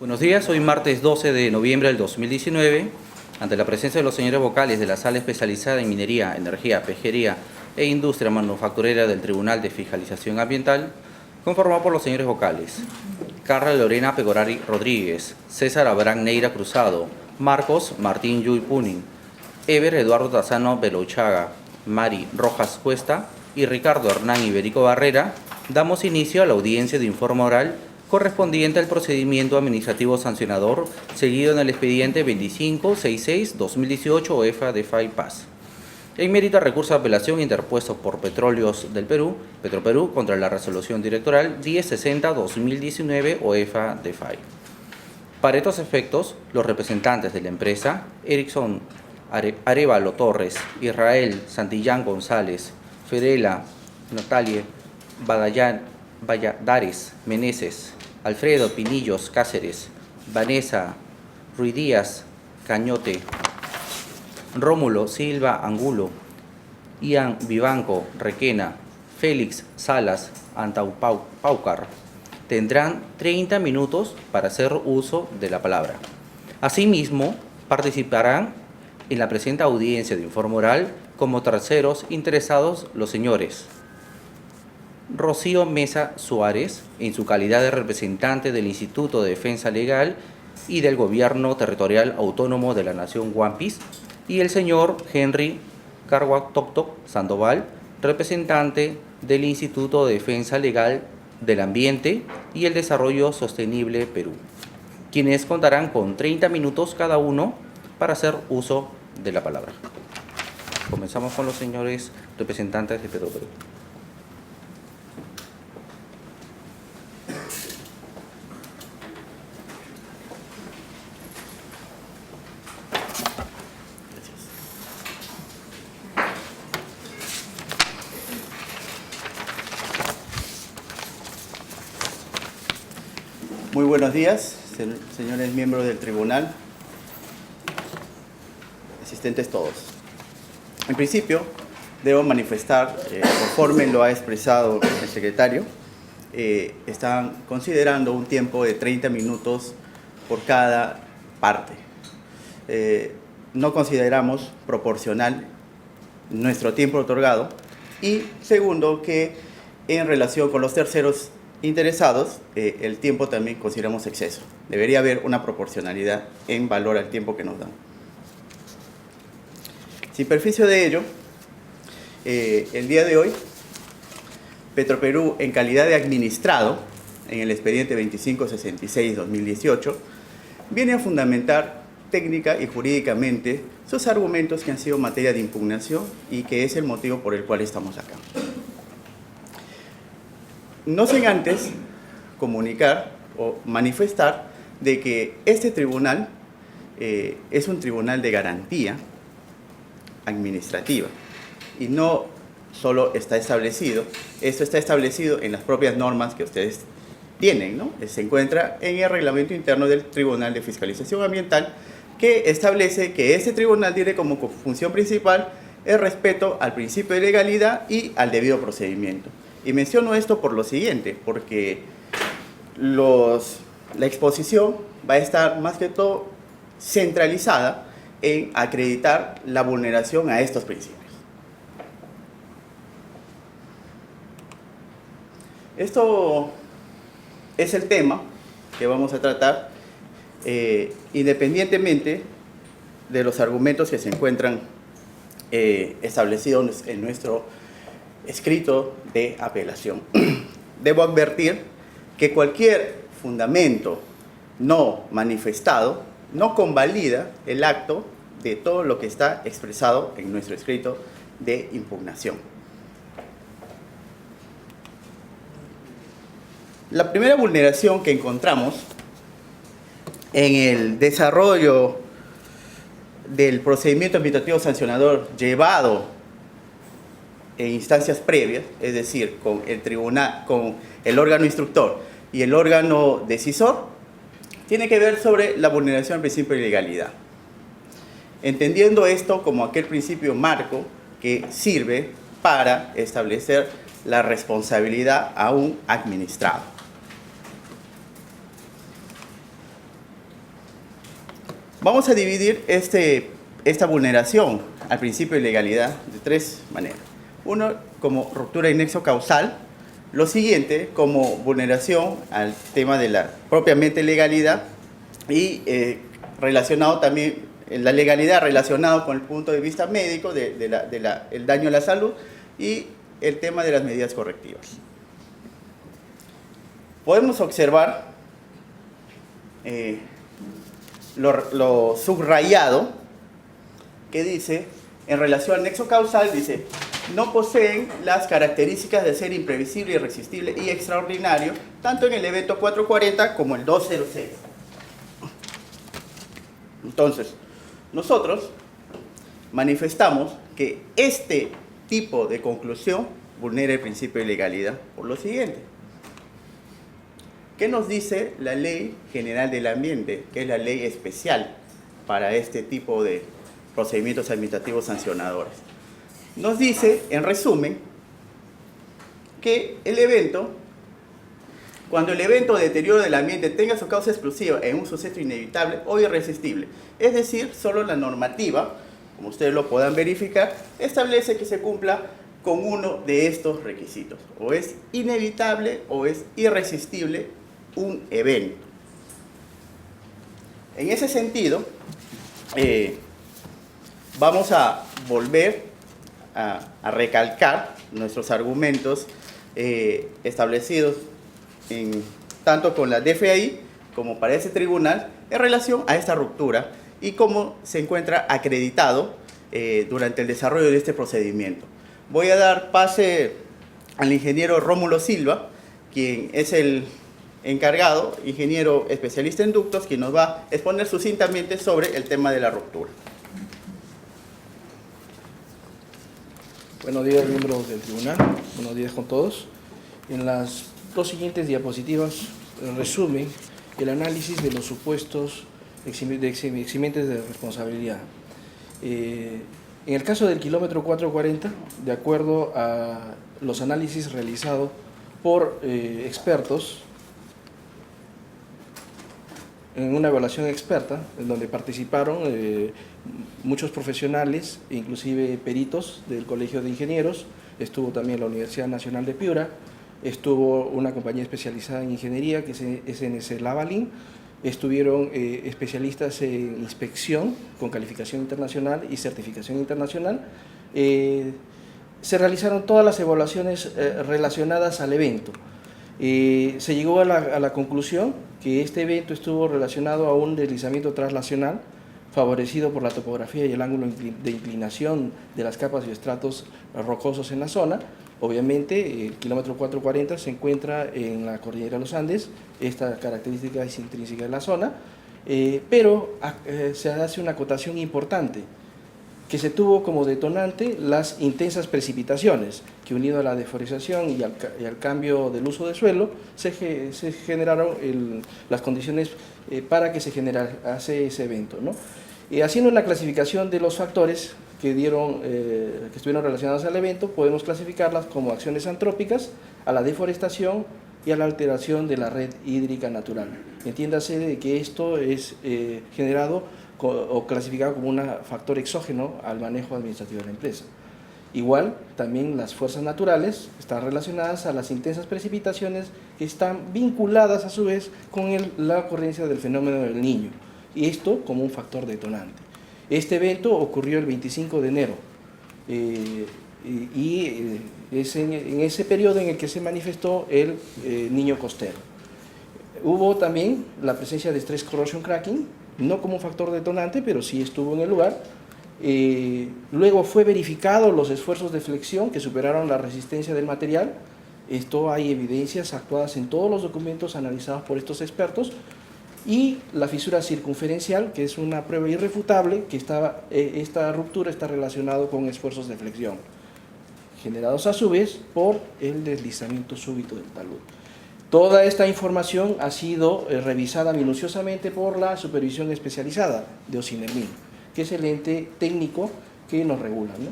Buenos días, hoy martes 12 de noviembre del 2019, ante la presencia de los señores vocales de la Sala Especializada en Minería, Energía, Pesquería e Industria Manufacturera del Tribunal de Fiscalización Ambiental, conformado por los señores vocales Carla Lorena Pegorari Rodríguez, César Abraham Neira Cruzado, Marcos Martín Yuy Punin, Eber Eduardo Tazano Belouchaga, Mari Rojas Cuesta y Ricardo Hernán Iberico Barrera, damos inicio a la audiencia de informe oral correspondiente al procedimiento administrativo sancionador seguido en el expediente 2566-2018 OEFA de FAI-PAS. En mérito al recurso de apelación interpuesto por Petróleos del Perú, Petroperú, contra la resolución directoral 1060-2019 OEFA de FAI. Para estos efectos, los representantes de la empresa, Erickson Arévalo Torres, Israel Santillán González, Fedela Natalie Valladares Meneses, Alfredo Pinillos Cáceres, Vanessa Ruidíaz Cañote, Rómulo Silva Angulo, Ian Vivanco Requena, Félix Salas Antapaucar, tendrán 30 minutos para hacer uso de la palabra. Asimismo, participarán en la presente audiencia de informe oral como terceros interesados los señores Rocío Mesa Suárez, en su calidad de representante del Instituto de Defensa Legal y del Gobierno Territorial Autónomo de la Nación Huampis, y el señor Henry Carhuac-Toctoc Sandoval, representante del Instituto de Defensa Legal del Ambiente y el Desarrollo Sostenible Perú, quienes contarán con 30 minutos cada uno para hacer uso de la palabra. Comenzamos con los señores representantes de Petroperú. Muy buenos días, señores miembros del tribunal, asistentes todos. En principio, debo manifestar, conforme lo ha expresado el secretario, están considerando un tiempo de 30 minutos por cada parte. No consideramos proporcional nuestro tiempo otorgado y segundo, que en relación con los terceros interesados, el tiempo también consideramos exceso. Debería haber una proporcionalidad en valor al tiempo que nos dan. Sin perjuicio de ello, el día de hoy, Petroperú, en calidad de administrado, en el expediente 2566-2018, viene a fundamentar técnica y jurídicamente sus argumentos que han sido materia de impugnación y que es el motivo por el cual estamos acá. No sin antes comunicar o manifestar de que este tribunal es un tribunal de garantía administrativa y no solo está establecido, esto está establecido en las propias normas que ustedes tienen, ¿no? Se encuentra en el reglamento interno del Tribunal de Fiscalización Ambiental, que establece que este tribunal tiene como función principal el respeto al principio de legalidad y al debido procedimiento. Y menciono esto por lo siguiente, porque la exposición va a estar más que todo centralizada en acreditar la vulneración a estos principios. Esto es el tema que vamos a tratar, independientemente de los argumentos que se encuentran establecidos en nuestro escrito de apelación. Debo advertir que cualquier fundamento no manifestado no convalida el acto de todo lo que está expresado en nuestro escrito de impugnación. La primera vulneración que encontramos en el desarrollo del procedimiento administrativo sancionador llevado en instancias previas, es decir, con el tribunal, con el órgano instructor y el órgano decisor, tiene que ver sobre la vulneración del principio de legalidad. Entendiendo esto como aquel principio marco que sirve para establecer la responsabilidad a un administrado. Vamos a dividir esta vulneración al principio de legalidad de tres maneras. Uno, como ruptura de nexo causal. Lo siguiente, como vulneración al tema de la propiamente legalidad y relacionado también, la legalidad relacionado con el punto de vista médico el daño a la salud y el tema de las medidas correctivas. Podemos observar lo subrayado que dice, en relación al nexo causal, dice, no poseen las características de ser imprevisible, irresistible y extraordinario, tanto en el evento 440 como el 206. Entonces, nosotros manifestamos que este tipo de conclusión vulnera el principio de legalidad por lo siguiente. ¿Qué nos dice la Ley General del Ambiente, que es la ley especial para este tipo de procedimientos administrativos sancionadores? Nos dice, en resumen, que cuando el evento de deterioro del ambiente tenga su causa exclusiva en un suceso inevitable o irresistible, es decir, solo la normativa, como ustedes lo puedan verificar, establece que se cumpla con uno de estos requisitos. O es inevitable o es irresistible un evento. En ese sentido, vamos a volver a recalcar nuestros argumentos establecidos tanto con la DFAI como para ese tribunal en relación a esta ruptura y cómo se encuentra acreditado durante el desarrollo de este procedimiento. Voy a dar pase al ingeniero Rómulo Silva, quien es el encargado, ingeniero especialista en ductos, quien nos va a exponer sucintamente sobre el tema de la ruptura. Buenos días, miembros del tribunal. Buenos días con todos. En las dos siguientes diapositivas resumen el análisis de los supuestos eximentes de responsabilidad. En el caso del kilómetro 440, de acuerdo a los análisis realizados por expertos, en una evaluación experta, en donde participaron muchos profesionales, inclusive peritos del Colegio de Ingenieros, estuvo también la Universidad Nacional de Piura, estuvo una compañía especializada en ingeniería que es SNC Lavalin, estuvieron especialistas en inspección con calificación internacional y certificación internacional. Se realizaron todas las evaluaciones relacionadas al evento. Se llegó a la conclusión que este evento estuvo relacionado a un deslizamiento traslacional favorecido por la topografía y el ángulo de inclinación de las capas y estratos rocosos en la zona. Obviamente, el kilómetro 440 se encuentra en la cordillera de los Andes, esta característica es intrínseca de la zona, pero se hace una acotación importante, que se tuvo como detonante las intensas precipitaciones, que unido a la deforestación y al cambio del uso de suelo, se generaron las condiciones para que se generase ese evento, ¿no? Haciendo una clasificación de los factores que estuvieron relacionados al evento, podemos clasificarlas como acciones antrópicas, a la deforestación y a la alteración de la red hídrica natural. Entiéndase de que esto es generado o clasificado como un factor exógeno al manejo administrativo de la empresa. Igual, también las fuerzas naturales están relacionadas a las intensas precipitaciones que están vinculadas a su vez con la ocurrencia del fenómeno del Niño, y esto como un factor detonante. Este evento ocurrió el 25 de enero es en ese periodo en el que se manifestó el Niño costero. Hubo también la presencia de stress corrosion cracking, no como un factor detonante, pero sí estuvo en el lugar. Luego fue verificado los esfuerzos de flexión que superaron la resistencia del material. Esto hay evidencias actuadas en todos los documentos analizados por estos expertos. Y la fisura circunferencial, que es una prueba irrefutable que esta ruptura está relacionada con esfuerzos de flexión, generados a su vez por el deslizamiento súbito del talud. Toda esta información ha sido revisada minuciosamente por la supervisión especializada de OSINERMIN, que es el ente técnico que nos regula, ¿no?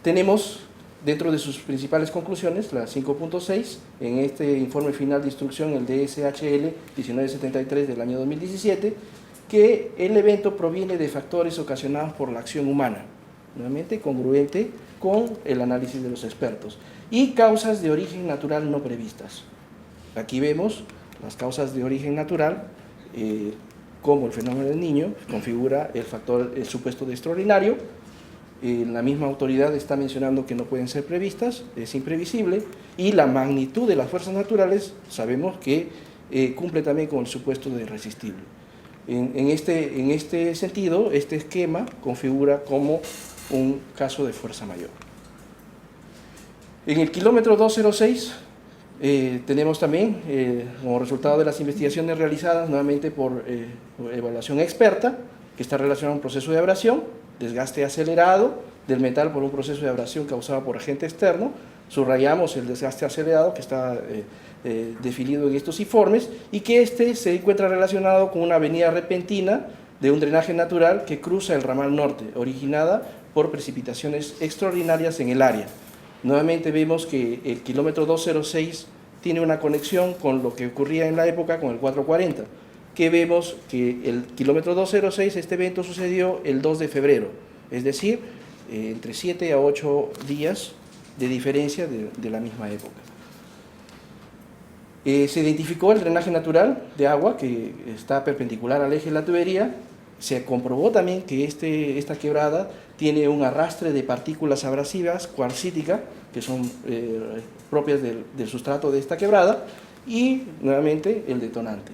Tenemos dentro de sus principales conclusiones, la 5.6, en este informe final de instrucción, el DSHL 1973 del año 2017, que el evento proviene de factores ocasionados por la acción humana, nuevamente congruente con el análisis de los expertos, y causas de origen natural no previstas. Aquí vemos las causas de origen natural, como el fenómeno del Niño configura el supuesto de extraordinario. La misma autoridad está mencionando que no pueden ser previstas, es imprevisible, y la magnitud de las fuerzas naturales sabemos que cumple también con el supuesto de irresistible. En este sentido, este esquema configura como un caso de fuerza mayor. En el kilómetro 206 tenemos también, como resultado de las investigaciones realizadas nuevamente por evaluación experta, que está relacionado a un proceso de abrasión, desgaste acelerado del metal por un proceso de abrasión causado por agente externo. Subrayamos el desgaste acelerado que está definido en estos informes, y que se encuentra relacionado con una avenida repentina de un drenaje natural que cruza el ramal norte, originada por precipitaciones extraordinarias en el área. Nuevamente vemos que el kilómetro 206 tiene una conexión con lo que ocurría en la época con el 440, que vemos que el kilómetro 206, este evento sucedió el 2 de febrero, es decir, entre 7 a 8 días de diferencia de la misma época. Se identificó el drenaje natural de agua que está perpendicular al eje de la tubería. Se comprobó también que esta quebrada tiene un arrastre de partículas abrasivas cuarcíticas que son propias del sustrato de esta quebrada, y nuevamente el detonante.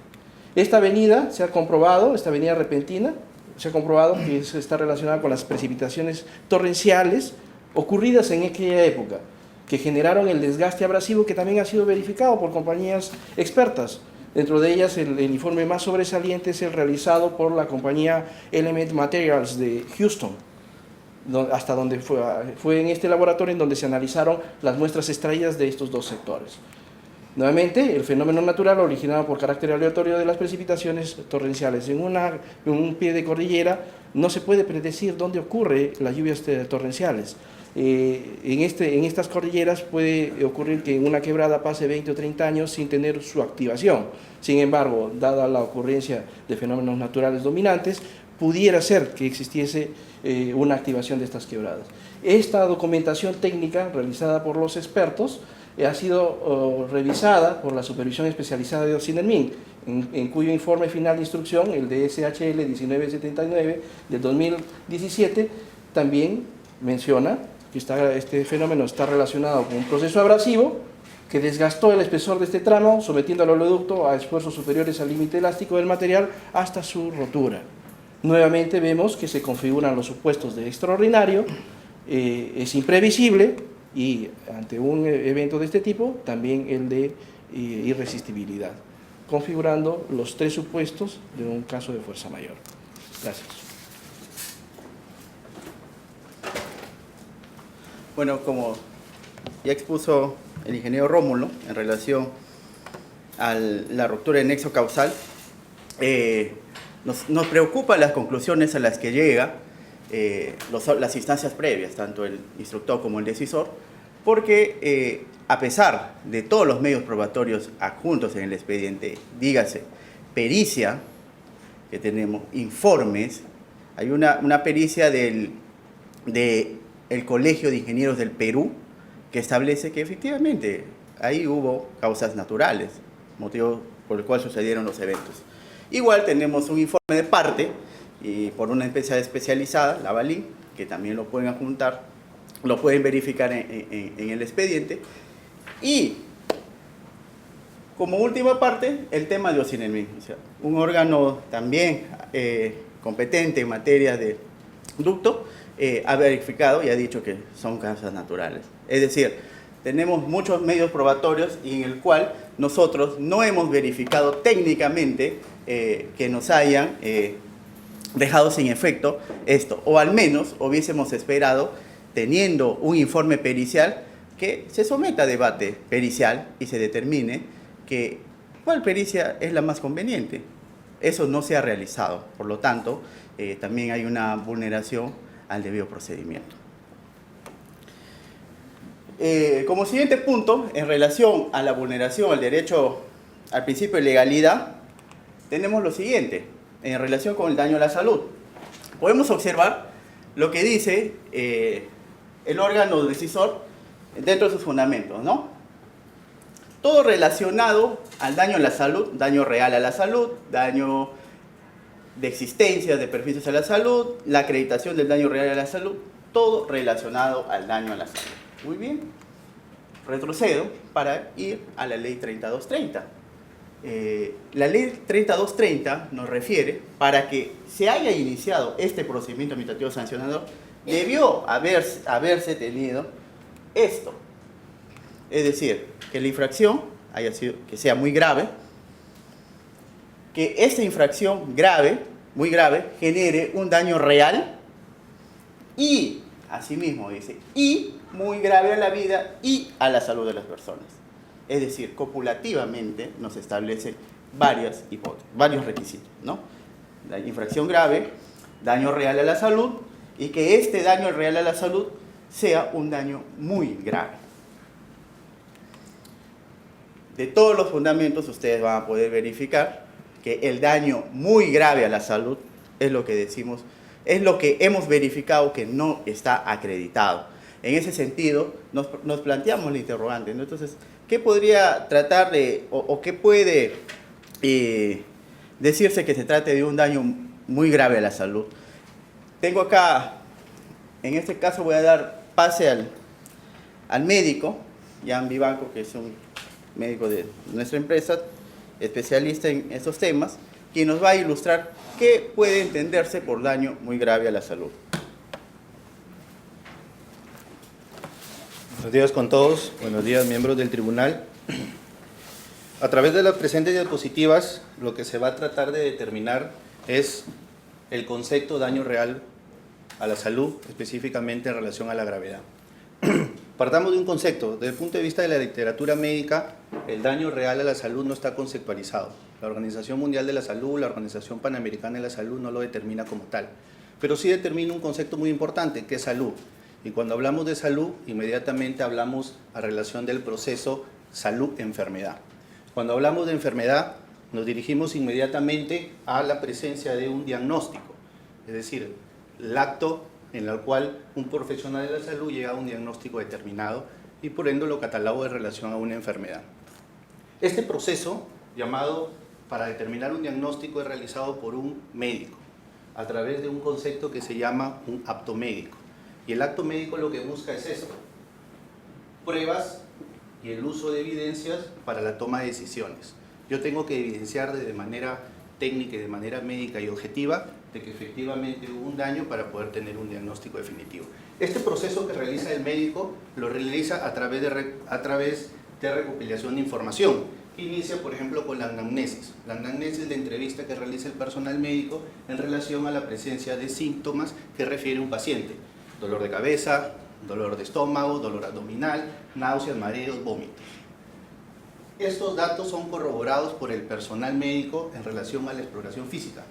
Esta avenida se ha comprobado, esta avenida repentina, se ha comprobado que está relacionada con las precipitaciones torrenciales ocurridas en aquella época, que generaron el desgaste abrasivo que también ha sido verificado por compañías expertas. Dentro de ellas, el informe más sobresaliente es el realizado por la compañía Element Materials de Houston, hasta donde fue en este laboratorio en donde se analizaron las muestras extraídas de estos dos sectores. Nuevamente, el fenómeno natural originado por carácter aleatorio de las precipitaciones torrenciales. En un pie de cordillera no se puede predecir dónde ocurre las lluvias torrenciales. En estas cordilleras puede ocurrir que en una quebrada pase 20 o 30 años sin tener su activación. Sin embargo, dada la ocurrencia de fenómenos naturales dominantes, pudiera ser que existiese una activación de estas quebradas. Esta documentación técnica realizada por los expertos ha sido revisada por la Supervisión Especializada de Ocinermin, en cuyo informe final de instrucción, el de SHL 1979 del 2017, también menciona que este fenómeno está relacionado con un proceso abrasivo que desgastó el espesor de este tramo, sometiendo al oleoducto a esfuerzos superiores al límite elástico del material hasta su rotura. Nuevamente vemos que se configuran los supuestos de extraordinario, es imprevisible, y ante un evento de este tipo, también el de irresistibilidad, configurando los tres supuestos de un caso de fuerza mayor. Gracias. Bueno, como ya expuso el ingeniero Rómulo en relación a la ruptura de nexo causal, nos preocupan las conclusiones a las que llega las instancias previas, tanto el instructor como el decisor, porque a pesar de todos los medios probatorios adjuntos en el expediente, dígase pericia, que tenemos informes, hay una pericia del Colegio de Ingenieros del Perú que establece que efectivamente ahí hubo causas naturales, motivo por el cual sucedieron los eventos. Igual tenemos un informe de parte y por una empresa especializada, la Balín, que también lo pueden adjuntar, lo pueden verificar en el expediente. Y como última parte, el tema de Ocinermin, o sea, un órgano también competente en materia de ducto, ha verificado y ha dicho que son causas naturales. Es decir, tenemos muchos medios probatorios y en el cual nosotros no hemos verificado técnicamente que nos hayan dejado sin efecto esto, o al menos hubiésemos esperado, teniendo un informe pericial, que se someta a debate pericial y se determine cuál pericia es la más conveniente. Eso no se ha realizado, por lo tanto, también hay una vulneración al debido procedimiento. Como siguiente punto, en relación a la vulneración al derecho al principio de legalidad, tenemos lo siguiente. en relación con el daño a la salud. Podemos observar lo que dice el órgano decisor dentro de sus fundamentos, ¿no? Todo relacionado al daño a la salud, daño real a la salud, daño de existencia de perjuicios a la salud, la acreditación del daño real a la salud, todo relacionado al daño a la salud. Muy bien. Retrocedo para ir a la ley 3230. La ley 3230 nos refiere, para que se haya iniciado este procedimiento administrativo sancionador, debió haberse tenido esto. Es decir, que la infracción que sea muy grave, que esta infracción grave, muy grave, genere un daño real y, asimismo dice, y muy grave a la vida y a la salud de las personas. Es decir, copulativamente nos establece varias hipótesis, varios requisitos, ¿no? La infracción grave, daño real a la salud y que este daño real a la salud sea un daño muy grave. De todos los fundamentos ustedes van a poder verificar que el daño muy grave a la salud es lo que decimos, es lo que hemos verificado que no está acreditado. En ese sentido, nos planteamos la interrogante, ¿no? Entonces, ¿qué podría tratar de, o qué puede decirse que se trate de un daño muy grave a la salud? Tengo acá, en este caso voy a dar pase al médico, Jan Vivanco, que es un médico de nuestra empresa, especialista en estos temas, quien nos va a ilustrar qué puede entenderse por daño muy grave a la salud. Buenos días con todos, buenos días miembros del tribunal. A través de las presentes diapositivas, lo que se va a tratar de determinar es el concepto daño real a la salud, específicamente en relación a la gravedad. Partamos de un concepto. Desde el punto de vista de la literatura médica, el daño real a la salud no está conceptualizado. La Organización Mundial de la Salud, la Organización Panamericana de la Salud no lo determina como tal. Pero sí determina un concepto muy importante, que es salud. Y cuando hablamos de salud, inmediatamente hablamos a relación del proceso salud-enfermedad. Cuando hablamos de enfermedad, nos dirigimos inmediatamente a la presencia de un diagnóstico, es decir, el acto en el cual un profesional de la salud llega a un diagnóstico determinado y por ende lo catalogo en relación a una enfermedad. Este proceso, llamado para determinar un diagnóstico, es realizado por un médico a través de un concepto que se llama un acto médico. Y el acto médico lo que busca es esto: pruebas y el uso de evidencias para la toma de decisiones. Yo tengo que evidenciar de manera técnica y de manera médica y objetiva de que efectivamente hubo un daño para poder tener un diagnóstico definitivo. Este proceso que realiza el médico lo realiza a través de recopilación de información. Inicia, por ejemplo, con la anamnesis. La anamnesis es la entrevista que realiza el personal médico en relación a la presencia de síntomas que refiere un paciente: dolor de cabeza, dolor de estómago, dolor abdominal, náuseas, mareos, vómitos. Estos datos son corroborados por el personal médico en relación a la exploración física.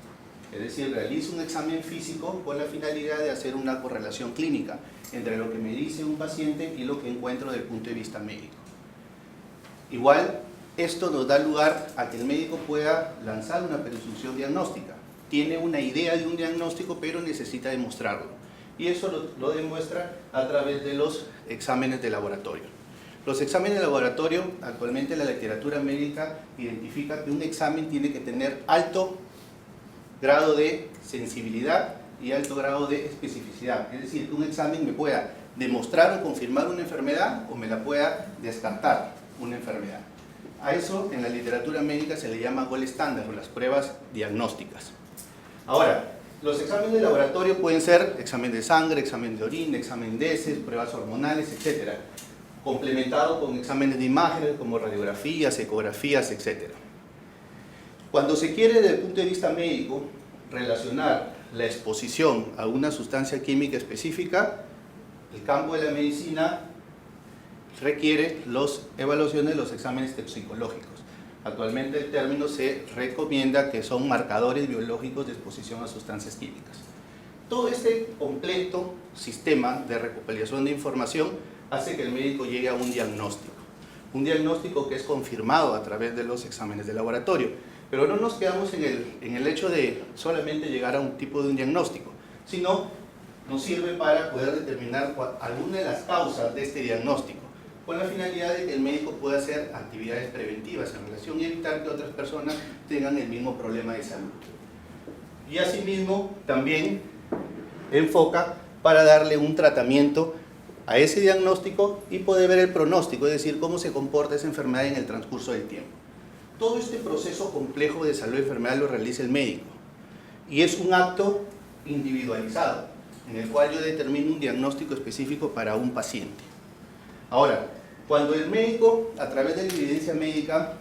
Es decir, realiza un examen físico con la finalidad de hacer una correlación clínica entre lo que me dice un paciente y lo que encuentro desde el punto de vista médico. Igual, esto nos da lugar a que el médico pueda lanzar una presunción diagnóstica. Tiene una idea de un diagnóstico, pero necesita demostrarlo. Y eso lo demuestra a través de los exámenes de laboratorio. Los exámenes de laboratorio, actualmente la literatura médica identifica que un examen tiene que tener alto grado de sensibilidad y alto grado de especificidad. Es decir, que un examen me pueda demostrar o confirmar una enfermedad o me la pueda descartar una enfermedad. A eso en la literatura médica se le llama gold standard, o las pruebas diagnósticas. Ahora, los exámenes de laboratorio pueden ser examen de sangre, examen de orina, examen de heces, pruebas hormonales, etc. Complementado con exámenes de imágenes como radiografías, ecografías, etc. Cuando se quiere desde el punto de vista médico relacionar la exposición a una sustancia química específica, el campo de la medicina requiere las evaluaciones de los exámenes toxicológicos. Actualmente el término se recomienda que son marcadores biológicos de exposición a sustancias químicas. Todo este completo sistema de recopilación de información hace que el médico llegue a un diagnóstico que es confirmado a través de los exámenes de laboratorio. Pero no nos quedamos en el hecho de solamente llegar a un tipo de un diagnóstico, sino nos sirve para poder determinar alguna de las causas de este diagnóstico, con la finalidad de que el médico pueda hacer actividades preventivas en relación y evitar que otras personas tengan el mismo problema de salud. Y asimismo también enfoca para darle un tratamiento a ese diagnóstico y poder ver el pronóstico, es decir, cómo se comporta esa enfermedad en el transcurso del tiempo. Todo este proceso complejo de salud y enfermedad lo realiza el médico y es un acto individualizado en el cual yo determino un diagnóstico específico para un paciente. Ahora, cuando el médico, a través de la evidencia médica,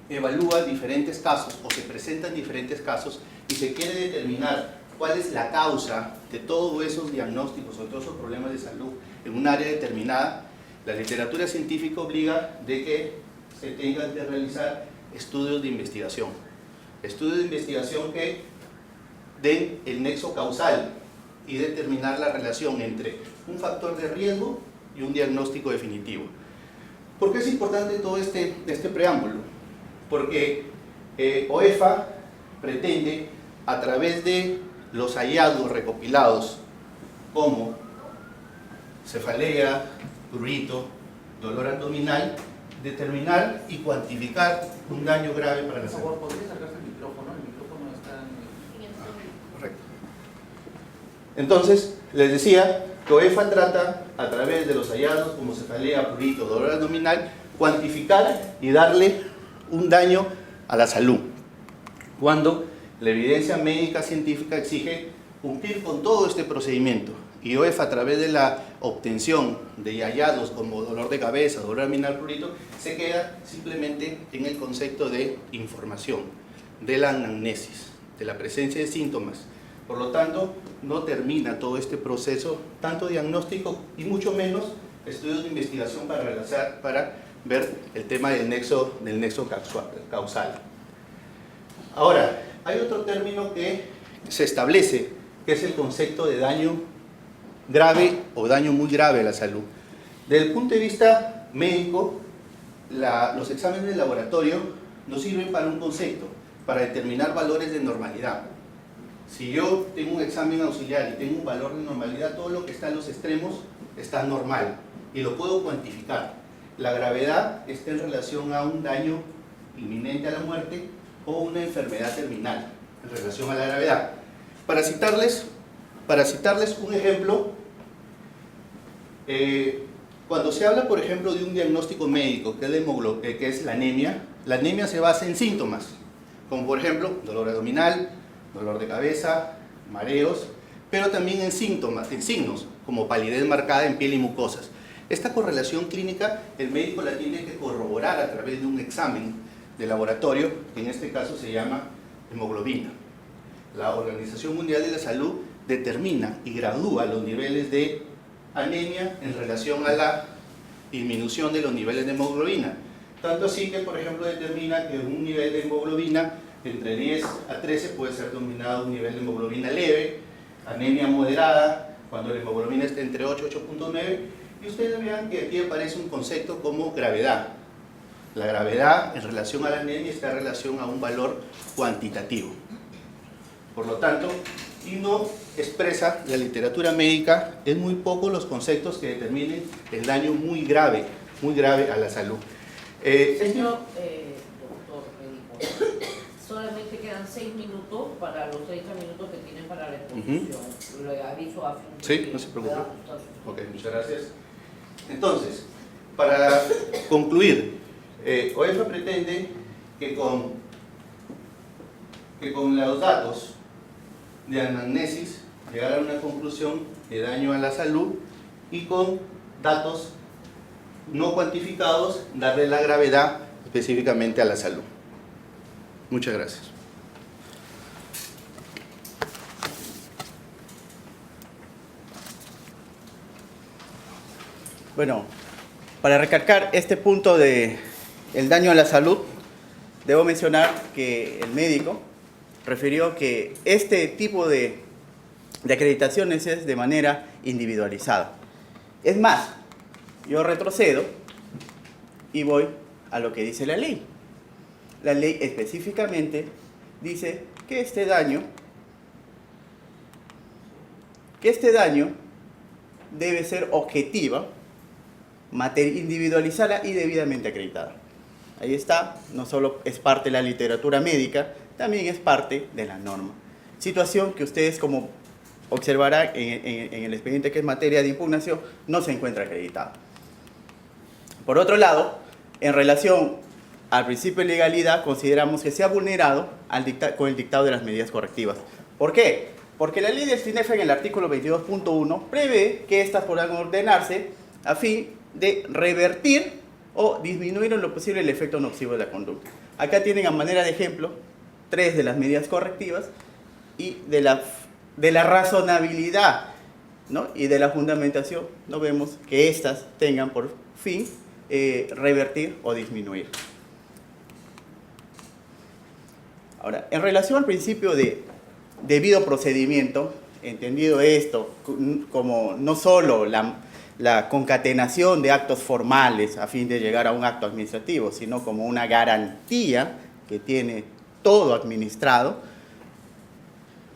evalúa diferentes casos o se presentan diferentes casos y se quiere determinar cuál es la causa de todos esos diagnósticos o de todos esos problemas de salud en un área determinada, la literatura científica obliga de que se tengan que realizar estudios de investigación. Estudios de investigación que den el nexo causal y determinar la relación entre un factor de riesgo y un diagnóstico definitivo. ¿Por qué es importante todo este preámbulo? Porque OEFA pretende, a través de los hallazgos recopilados como cefalea, prurito, dolor abdominal, determinar y cuantificar un daño grave para la salud. Por favor, ¿podría acercarse el micrófono? El micrófono está en... Correcto. Entonces, les decía que OEFA trata, a través de los hallazgos como cefalea, prurito, dolor abdominal, cuantificar y darle un daño a la salud. Cuando la evidencia médica científica exige cumplir con todo este procedimiento y OEFA, a través de la obtención de hallazgos como dolor de cabeza, dolor abdominal, prurito, se queda simplemente en el concepto de información, de la anamnesis, de la presencia de síntomas. Por lo tanto, no termina todo este proceso, tanto diagnóstico y mucho menos estudios de investigación para ver el tema del nexo causal. Ahora, hay otro término que se establece, que es el concepto de daño grave o daño muy grave a la salud. Desde el punto de vista médico, los exámenes de laboratorio nos sirven para un concepto, para determinar valores de normalidad. Si yo tengo un examen auxiliar y tengo un valor de normalidad, todo lo que está en los extremos está normal y lo puedo cuantificar. La gravedad está en relación a un daño inminente a la muerte o una enfermedad terminal en relación a la gravedad. Para citarles un ejemplo, cuando se habla, por ejemplo, de un diagnóstico médico, que es la anemia se basa en síntomas, como por ejemplo dolor abdominal, dolor de cabeza, mareos, pero también en signos, como palidez marcada en piel y mucosas. Esta correlación clínica el médico la tiene que corroborar a través de un examen de laboratorio, que en este caso se llama hemoglobina. La Organización Mundial de la Salud determina y gradúa los niveles de anemia en relación a la disminución de los niveles de hemoglobina. Tanto así que, por ejemplo, determina que un nivel de hemoglobina entre 10 a 13 puede ser denominado un nivel de hemoglobina leve, anemia moderada, cuando la hemoglobina está entre 8 y 8.9, y ustedes vean que aquí aparece un concepto como gravedad. La gravedad en relación a la anemia está en relación a un valor cuantitativo. Por lo tanto, y no expresa la literatura médica, es muy poco los conceptos que determinen el daño muy grave a la salud. Señor doctor médico, solamente quedan 6 minutos para los 30 minutos que tienen para la exposición. Lo aviso a fin de Sí, que no se preocupe. pueda ajustar su- Ok, muchas gracias. Entonces, para concluir, OEFA pretende que con los datos de anamnesis llegar a una conclusión de daño a la salud y con datos no cuantificados darle la gravedad específicamente a la salud. Muchas gracias. Bueno, para recalcar este punto de el daño a la salud, debo mencionar que el médico refirió que este tipo de acreditaciones es de manera individualizada. Es más, yo retrocedo y voy a lo que dice la ley. la ley específicamente dice que este daño debe ser objetiva, individualizada y debidamente acreditada. Ahí está, no solo es parte de la literatura médica, también es parte de la norma. Situación que ustedes, como observarán en el expediente que es materia de impugnación, no se encuentra acreditada. Por otro lado, en relación al principio de legalidad, consideramos que se ha vulnerado con el dictado de las medidas correctivas. ¿Por qué? Porque la ley del SINEFA en el artículo 22.1 prevé que éstas podrán ordenarse a fin de revertir o disminuir en lo posible el efecto nocivo de la conducta. Acá tienen a manera de ejemplo 3 de las medidas correctivas y de la razonabilidad, ¿no? Y de la fundamentación, no vemos que éstas tengan por fin revertir o disminuir. Ahora, en relación al principio de debido procedimiento, entendido esto como no solo la concatenación de actos formales a fin de llegar a un acto administrativo, sino como una garantía que tiene todo administrado,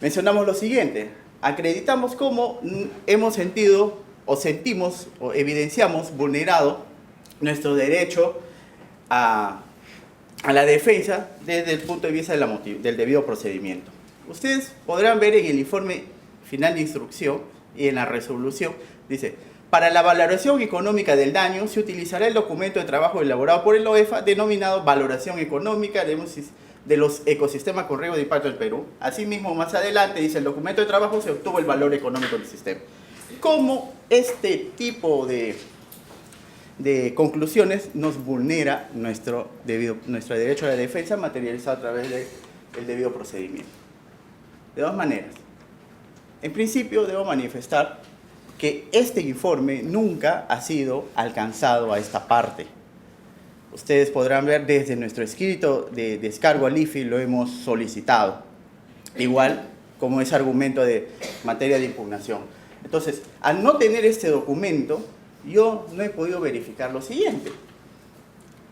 mencionamos lo siguiente: acreditamos cómo hemos sentido o sentimos o evidenciamos vulnerado nuestro derecho a la defensa desde el punto de vista del debido procedimiento. Ustedes podrán ver en el informe final de instrucción y en la resolución, dice: para la valoración económica del daño se utilizará el documento de trabajo elaborado por el OEFA denominado Valoración Económica de los Ecosistemas con Riesgo de Impacto del Perú. Asimismo, más adelante dice: el documento de trabajo se obtuvo el valor económico del sistema. ¿Cómo este tipo de conclusiones nos vulnera nuestro derecho a la defensa materializado a través del debido procedimiento? De dos maneras. En principio, debo manifestar que este informe nunca ha sido alcanzado a esta parte. Ustedes podrán ver desde nuestro escrito de descargo al IFI lo hemos solicitado, igual como es argumento de materia de impugnación. Entonces, al no tener este documento, yo no he podido verificar lo siguiente.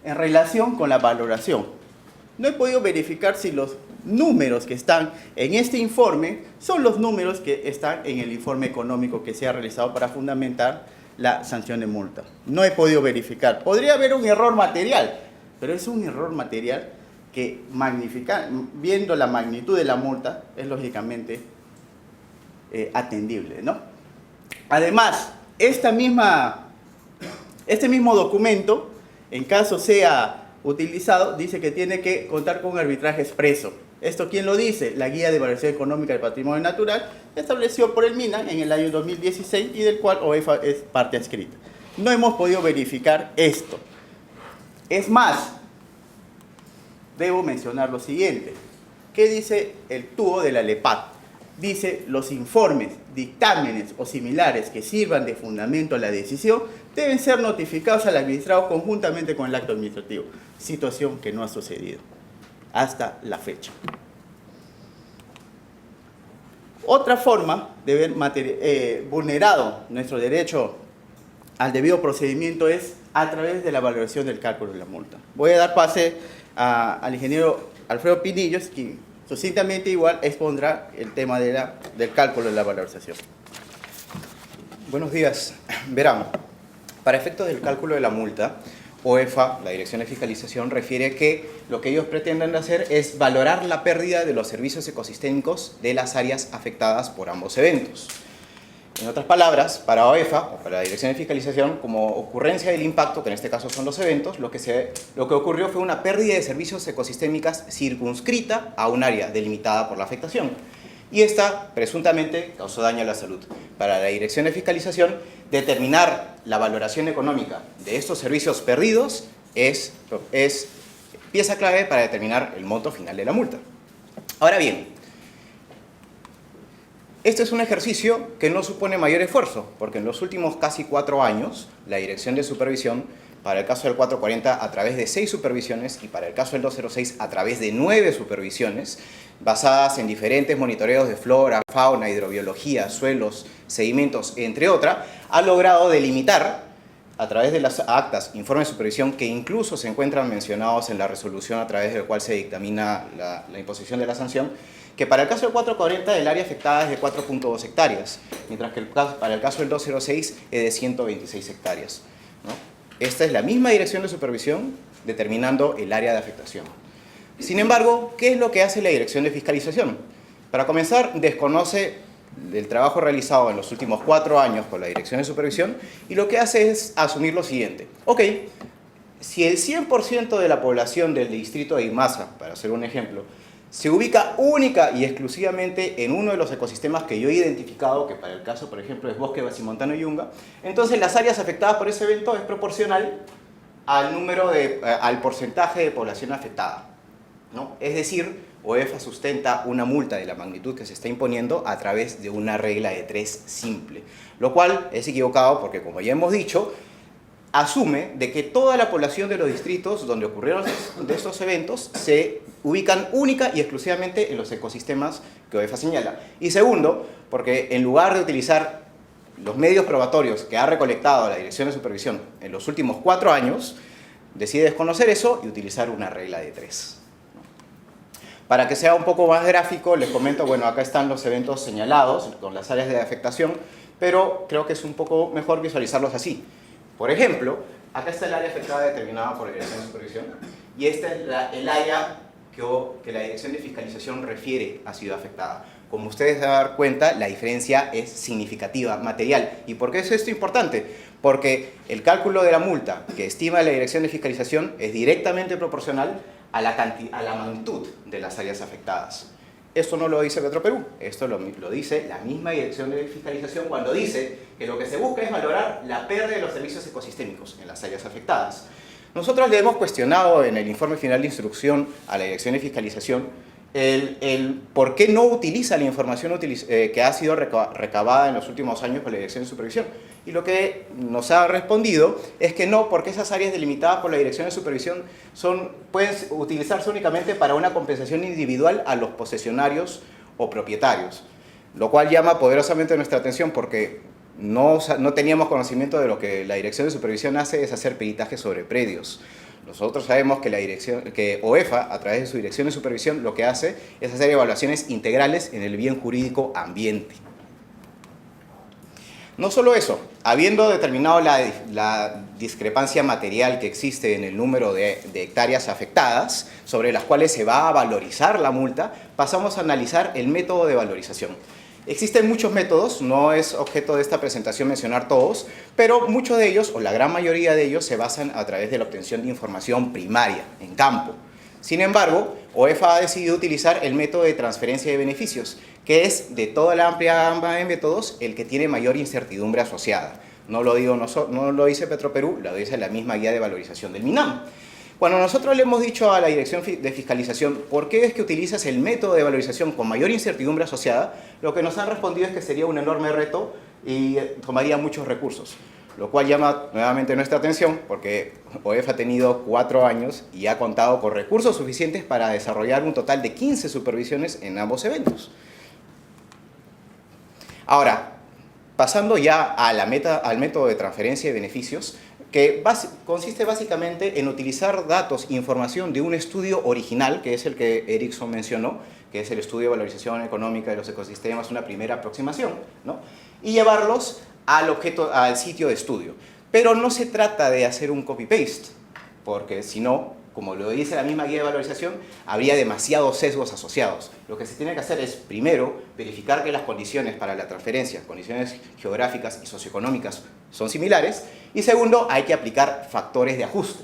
En relación con la valoración, no he podido verificar si los números que están en este informe son los números que están en el informe económico que se ha realizado para fundamentar la sanción de multa. No he podido verificar. Podría haber un error material, pero es un error material que viendo la magnitud de la multa, es lógicamente atendible, ¿no? Además, este mismo documento, en caso sea utilizado, dice que tiene que contar con un arbitraje expreso. ¿Esto quién lo dice? La Guía de Evaluación Económica del Patrimonio Natural, estableció por el MINA en el año 2016 y del cual OEFA es parte adscrita. No hemos podido verificar esto. Es más, debo mencionar lo siguiente. ¿Qué dice el TUO de la LEPAC? Dice: los informes, dictámenes o similares que sirvan de fundamento a la decisión deben ser notificados al administrado conjuntamente con el acto administrativo, situación que no ha sucedido hasta la fecha. Otra forma de ver vulnerado nuestro derecho al debido procedimiento es a través de la valoración del cálculo de la multa. Voy a dar pase al ingeniero Alfredo Pinillos, quien sucintamente igual expondrá el tema del cálculo de la valorización. Buenos días. Verán, para efectos del cálculo de la multa, OEFA, la Dirección de Fiscalización, refiere que lo que ellos pretenden hacer es valorar la pérdida de los servicios ecosistémicos de las áreas afectadas por ambos eventos. En otras palabras, para OEFA, o para la Dirección de Fiscalización, como ocurrencia del impacto, que en este caso son los eventos, lo que ocurrió fue una pérdida de servicios ecosistémicas circunscrita a un área delimitada por la afectación. Y esta, presuntamente, causó daño a la salud. Para la Dirección de Fiscalización, determinar la valoración económica de estos servicios perdidos es pieza clave para determinar el monto final de la multa. Ahora bien, este es un ejercicio que no supone mayor esfuerzo, porque en los últimos casi 4 años, la Dirección de Supervisión, para el caso del 440, a través de 6 supervisiones, y para el caso del 206, a través de 9 supervisiones, basadas en diferentes monitoreos de flora, fauna, hidrobiología, suelos, sedimentos, entre otras, ha logrado delimitar a través de las actas, informes de supervisión, que incluso se encuentran mencionados en la resolución a través del cual se dictamina la imposición de la sanción, que para el caso del 440 el área afectada es de 4.2 hectáreas, mientras que para el caso del 206 es de 126 hectáreas, ¿no? Esta es la misma dirección de supervisión determinando el área de afectación. Sin embargo, ¿qué es lo que hace la dirección de fiscalización? Para comenzar, desconoce el trabajo realizado en los últimos 4 años con la dirección de supervisión y lo que hace es asumir lo siguiente. Ok, si el 100% de la población del distrito de Imasa, para hacer un ejemplo, se ubica única y exclusivamente en uno de los ecosistemas que yo he identificado, que para el caso, por ejemplo, es Bosque Basimontano Yunga, entonces las áreas afectadas por ese evento es proporcional al porcentaje de población afectada, ¿no? Es decir, OEFA sustenta una multa de la magnitud que se está imponiendo a través de una regla de 3 simple, lo cual es equivocado porque, como ya hemos dicho, asume de que toda la población de los distritos donde ocurrieron de estos eventos se ubican única y exclusivamente en los ecosistemas que OEFA señala. Y segundo, porque en lugar de utilizar los medios probatorios que ha recolectado la Dirección de Supervisión en los últimos 4 años, decide desconocer eso y utilizar una regla de 3. Para que sea un poco más gráfico, les comento, bueno, acá están los eventos señalados con las áreas de afectación, pero creo que es un poco mejor visualizarlos así. Por ejemplo, acá está el área afectada determinada por la Dirección de Supervisión y esta es el área que la Dirección de Fiscalización refiere ha sido afectada. Como ustedes se van a dar cuenta, la diferencia es significativa, material. ¿Y por qué es esto importante? Porque el cálculo de la multa que estima la Dirección de Fiscalización es directamente proporcional a la magnitud de las áreas afectadas. Esto no lo dice Petroperú, esto lo dice la misma Dirección de Fiscalización cuando dice que lo que se busca es valorar la pérdida de los servicios ecosistémicos en las áreas afectadas. Nosotros le hemos cuestionado en el informe final de instrucción a la Dirección de Fiscalización el por qué no utiliza la información que ha sido recabada en los últimos años por la Dirección de Supervisión. Y lo que nos ha respondido es que no, porque esas áreas delimitadas por la Dirección de Supervisión pueden utilizarse únicamente para una compensación individual a los posesionarios o propietarios, lo cual llama poderosamente nuestra atención porque no teníamos conocimiento de lo que la Dirección de Supervisión hace es hacer peritaje sobre predios. Nosotros sabemos que OEFA, a través de su Dirección de Supervisión, lo que hace es hacer evaluaciones integrales en el bien jurídico ambiente. No solo eso, habiendo determinado la discrepancia material que existe en el número de hectáreas afectadas, sobre las cuales se va a valorizar la multa, pasamos a analizar el método de valorización. Existen muchos métodos, no es objeto de esta presentación mencionar todos, pero muchos de ellos, o la gran mayoría de ellos, se basan a través de la obtención de información primaria, en campo. Sin embargo, OEFA ha decidido utilizar el método de transferencia de beneficios, que es, de toda la amplia gama de métodos, el que tiene mayor incertidumbre asociada. No lo dice Petroperú, lo dice la misma guía de valorización del MINAM. Cuando nosotros le hemos dicho a la Dirección de Fiscalización por qué es que utilizas el método de valorización con mayor incertidumbre asociada, lo que nos han respondido es que sería un enorme reto y tomaría muchos recursos, lo cual llama nuevamente nuestra atención porque OEFA ha tenido 4 años y ha contado con recursos suficientes para desarrollar un total de 15 supervisiones en ambos eventos. Ahora, pasando ya al método de transferencia de beneficios, que consiste básicamente en utilizar datos e información de un estudio original, que es el que Erickson mencionó, que es el estudio de valorización económica de los ecosistemas, una primera aproximación, ¿no? Y llevarlos al sitio de estudio. Pero no se trata de hacer un copy-paste, porque si no, como lo dice la misma guía de valorización, habría demasiados sesgos asociados. Lo que se tiene que hacer es, primero, verificar que las condiciones para la transferencia, condiciones geográficas y socioeconómicas, son similares, y segundo, hay que aplicar factores de ajuste.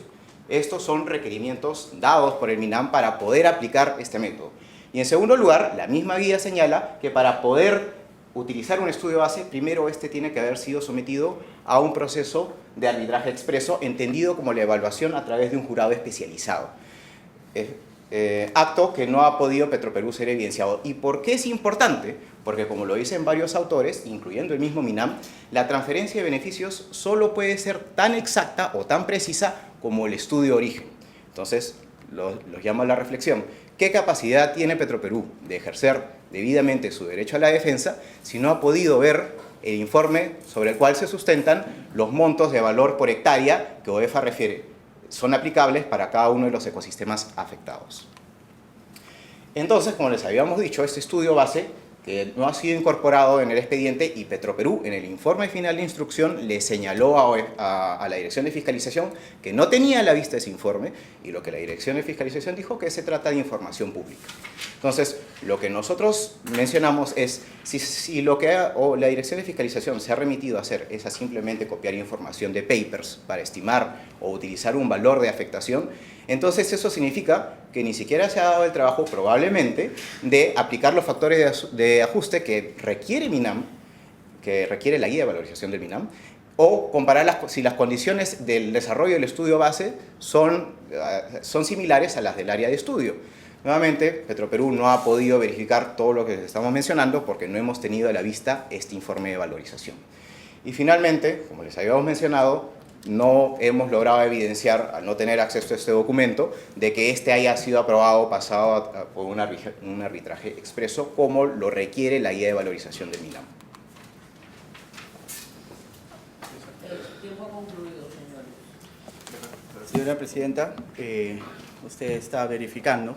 Estos son requerimientos dados por el MINAM para poder aplicar este método. Y en segundo lugar, la misma guía señala que para poder utilizar un estudio base, primero este tiene que haber sido sometido a un proceso de arbitraje expreso, entendido como la evaluación a través de un jurado especializado. Acto que no ha podido Petroperú ser evidenciado. ¿Y por qué es importante? Porque como lo dicen varios autores, incluyendo el mismo MINAM, la transferencia de beneficios solo puede ser tan exacta o tan precisa como el estudio de origen. Entonces, los llamo a la reflexión. ¿Qué capacidad tiene Petroperú de ejercer debidamente su derecho a la defensa si no ha podido ver el informe sobre el cual se sustentan los montos de valor por hectárea que OEFA refiere. Son aplicables para cada uno de los ecosistemas afectados. Entonces, como les habíamos dicho, este estudio base, que no ha sido incorporado en el expediente, y Petroperú en el informe final de instrucción le señaló a la Dirección de Fiscalización que no tenía a la vista ese informe, y lo que la Dirección de Fiscalización dijo que se trata de información pública. Entonces, lo que nosotros mencionamos es, si lo que la Dirección de Fiscalización se ha remitido a hacer es a simplemente copiar información de papers para estimar o utilizar un valor de afectación, entonces eso significa que ni siquiera se ha dado el trabajo, probablemente, de aplicar los factores de ajuste que requiere MINAM, que requiere la guía de valorización del MINAM, o comparar si las condiciones del desarrollo del estudio base son similares a las del área de estudio. Nuevamente, Petroperú no ha podido verificar todo lo que estamos mencionando porque no hemos tenido a la vista este informe de valorización. Y finalmente, como les habíamos mencionado, no hemos logrado evidenciar, al no tener acceso a este documento, de que este haya sido aprobado o pasado por un arbitraje expreso, como lo requiere la guía de valorización del MINAM. El tiempo ha concluido, señores. Señora Presidenta, usted está verificando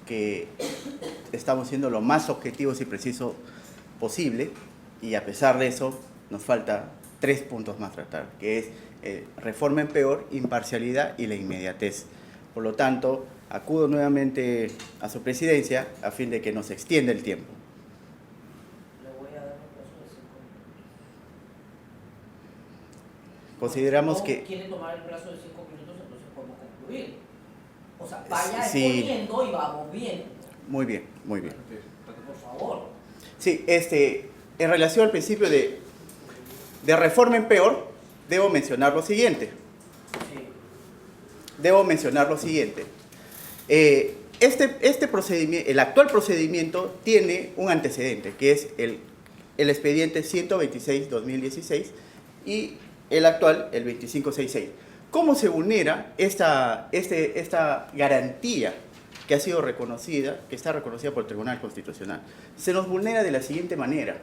que estamos siendo lo más objetivos y precisos posible, y a pesar de eso nos falta 3 puntos más tratar, que es reforma en peor, imparcialidad y la inmediatez. Por lo tanto, acudo nuevamente a su presidencia a fin de que nos extienda el tiempo. Le voy a dar un plazo de 5 minutos. Consideramos no que... quiere tomar el plazo de 5 minutos, entonces podemos concluir. O sea, vaya Sí. exponiendo y vamos bien. Muy bien, muy bien. Por favor. Sí, en relación al principio de reforma en peor, debo mencionar lo siguiente. Este procedimiento, el actual procedimiento tiene un antecedente, que es el expediente 126-2016 y el actual, el 2566. ¿Cómo se vulnera esta garantía que ha sido reconocida, que está reconocida por el Tribunal Constitucional? Se nos vulnera de la siguiente manera.